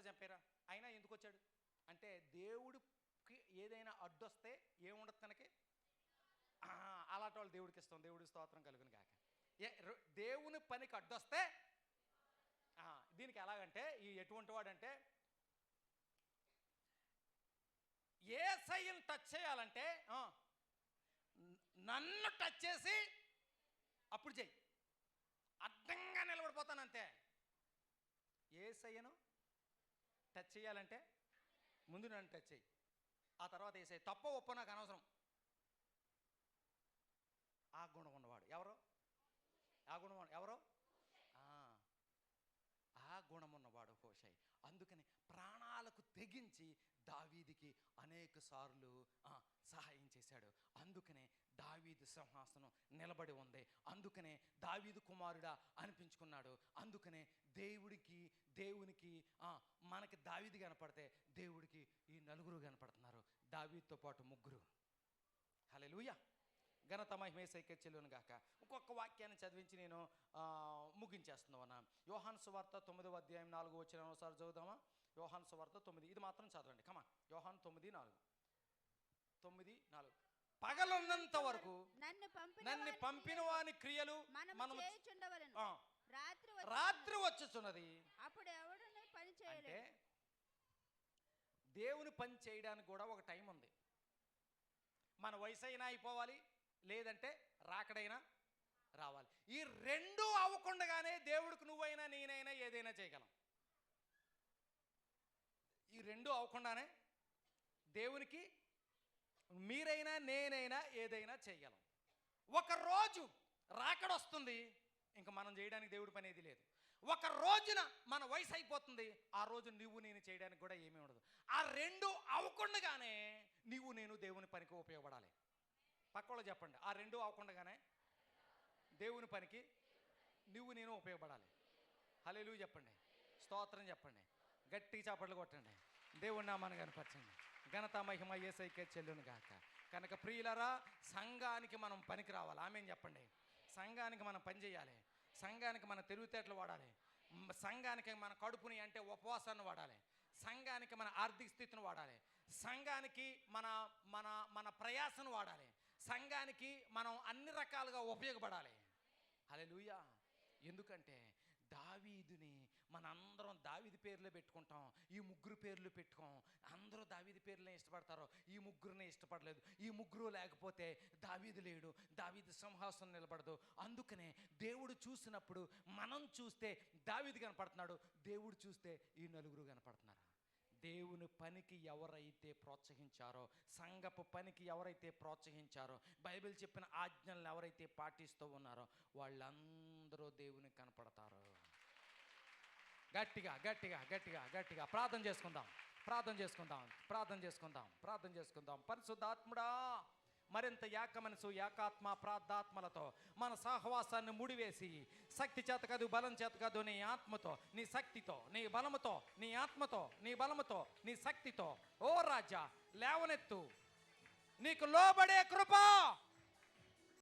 చంపేరా? అయినా ఎందుకు వచ్చాడు అంటే, దేవుడికి ఏదైనా అడ్డొస్తే ఏముండదు తనకి. అలాంటి వాళ్ళు దేవుడికి ఇస్తాం. దేవుడి స్తోత్రం కలుగును గాక. దేవుని పనికి అడ్డొస్తే, దీనికి ఎలాగంటే, ఈ ఎటువంటి వాడంటే, యేసయ్యను టచ్ చేయాలంటే నన్ను టచ్ చేసి అప్పుడు చెయ్యి, అడ్డంగా నిలబడిపోతానంతే. యేసయ్యను టచ్ చేయాలంటే ముందు నన్ను టచ్ చెయ్యి, ఆ తర్వాత యేసయ్య. తప్ప ఒప్ప నాకు అనవసరం. ఆ గుణం ఉన్నవాడు ఎవరో? ఆ గుణం ఉన్నవాడు హోషై. అందుకని ప్రాణాలకు తెగించి దావీదికి అనేక సార్లు సహాయం చేశాడు. అందుకనే దావీదు సింహాసనం నిలబడి ఉంది. అందుకనే దావీదు కుమారుడా అనిపించుకున్నాడు. అందుకనే దేవునికి మనకి దావీదు కనపడితే దేవుడికి ఈ నలుగురు కనపడుతున్నారు. దావీదుతో పాటు ముగ్గురు. హల్లెలూయా. ఘనత మహిమ యేసయ్యకే చెల్లును గాక. ఇంకొక వాక్యాన్ని చదివించి నేను ముగించేస్తున్నాను. యోహాను సువార్త 9వ అధ్యాయం 4వ వచనం ఒకసారి చదువుదామా? యోహాను సువార్త 9, ఇది మాత్రం చదవండి. కమా, యోహాను 9:4. పగలున్నంత వరకు నన్ను పంపిన వాని క్రియలు మనము రాత్రి వచ్చుచున్నది. అంటే దేవుని పని చేయడానికి కూడా ఒక టైం ఉంది. మన వయసు అయినా అయిపోవాలి, లేదంటే రాకడైనా రావాలి. ఈ రెండు అవ్వకుండానే దేవుడికి నువ్వైనా నేనైనా ఏదైనా చేయగలం. ఈ రెండు అవ్వకుండానే దేవునికి మీరైనా నేనైనా ఏదైనా చేయగలం. ఒక రోజు రాకడొస్తుంది, ఇంకా మనం చేయడానికి దేవుడి పని ఏది లేదు. ఒక రోజున మన వయసు అయిపోతుంది, ఆ రోజు నువ్వు నేను చేయడానికి కూడా ఏమీ ఉండదు. ఆ రెండు అవ్వకుండానే నువ్వు నేను దేవుని పనికి ఉపయోగపడాలి. పక్కలో చెప్పండి, ఆ రెండు అవ్వకుండానే దేవుని పనికి నువ్వు నేను ఉపయోగపడాలి. హల్లెలూయా చెప్పండి, స్తోత్రం చెప్పండి, గట్టి చప్పట్లు కొట్టండి, దేవుని నామాన్ని కనపరచండి. ఘనత మహిమ యేసయ్యకే చెల్లును గాక. కనుక ప్రియులరా, సంఘానికి మనం పనికి రావాలి. ఆమేన్ చెప్పండి. సంఘానికి మనం పని చేయాలి. సంఘానికి మన తెలివితేటలు వాడాలి. సంఘానికి మన కడుపుని అంటే ఉపవాసాన్ని వాడాలి. సంఘానికి మన ఆర్థిక స్థితిని వాడాలి. సంఘానికి మన మన మన ప్రయాసను వాడాలి. సంఘానికి మనం అన్ని రకాలుగా ఉపయోగపడాలి. హల్లెలూయా. ఎందుకంటే దావీదుని మనందరం దావీదు పేర్లే పెట్టుకుంటాం, ఈ ముగ్గురు పేర్లు పెట్టుకోం. అందరూ దావీదు పేర్లనే ఇష్టపడతారు, ఈ ముగ్గురునే ఇష్టపడలేదు. ఈ ముగ్గురు లేకపోతే దావీదు లేడు, దావీదు సింహాసనం నిలబడదు. అందుకనే దేవుడు చూసినప్పుడు మనం చూస్తే దావీదు కనపడుతున్నాడు, దేవుడు చూస్తే ఈ నలుగురు కనపడుతున్నారు. దేవుని పనికి ఎవరైతే ప్రోత్సహించారో, సంఘపు పనికి ఎవరైతే ప్రోత్సహించారో, బైబిల్ చెప్పిన ఆజ్ఞలను ఎవరైతే పాటిస్తూ ఉన్నారో వాళ్ళందరూ దేవునికి కనపడతారు. గట్టిగా గట్టిగా గట్టిగా గట్టిగా ప్రార్థన చేసుకుందాం. పరిశుద్ధాత్ముడా, మరింత ఏక మనసు ఏకాత్మ ప్రార్థాత్మలతో మన సహవాసాన్ని ముడివేసి, శక్తి చేత కాదు బలం చేత కాదు, నీ ఆత్మతో, నీ శక్తితో, నీ బలముతో, నీ ఆత్మతో, నీ బలముతో, నీ శక్తితో ఓ రాజా లేవనెత్తు. నీకు లోబడే కృప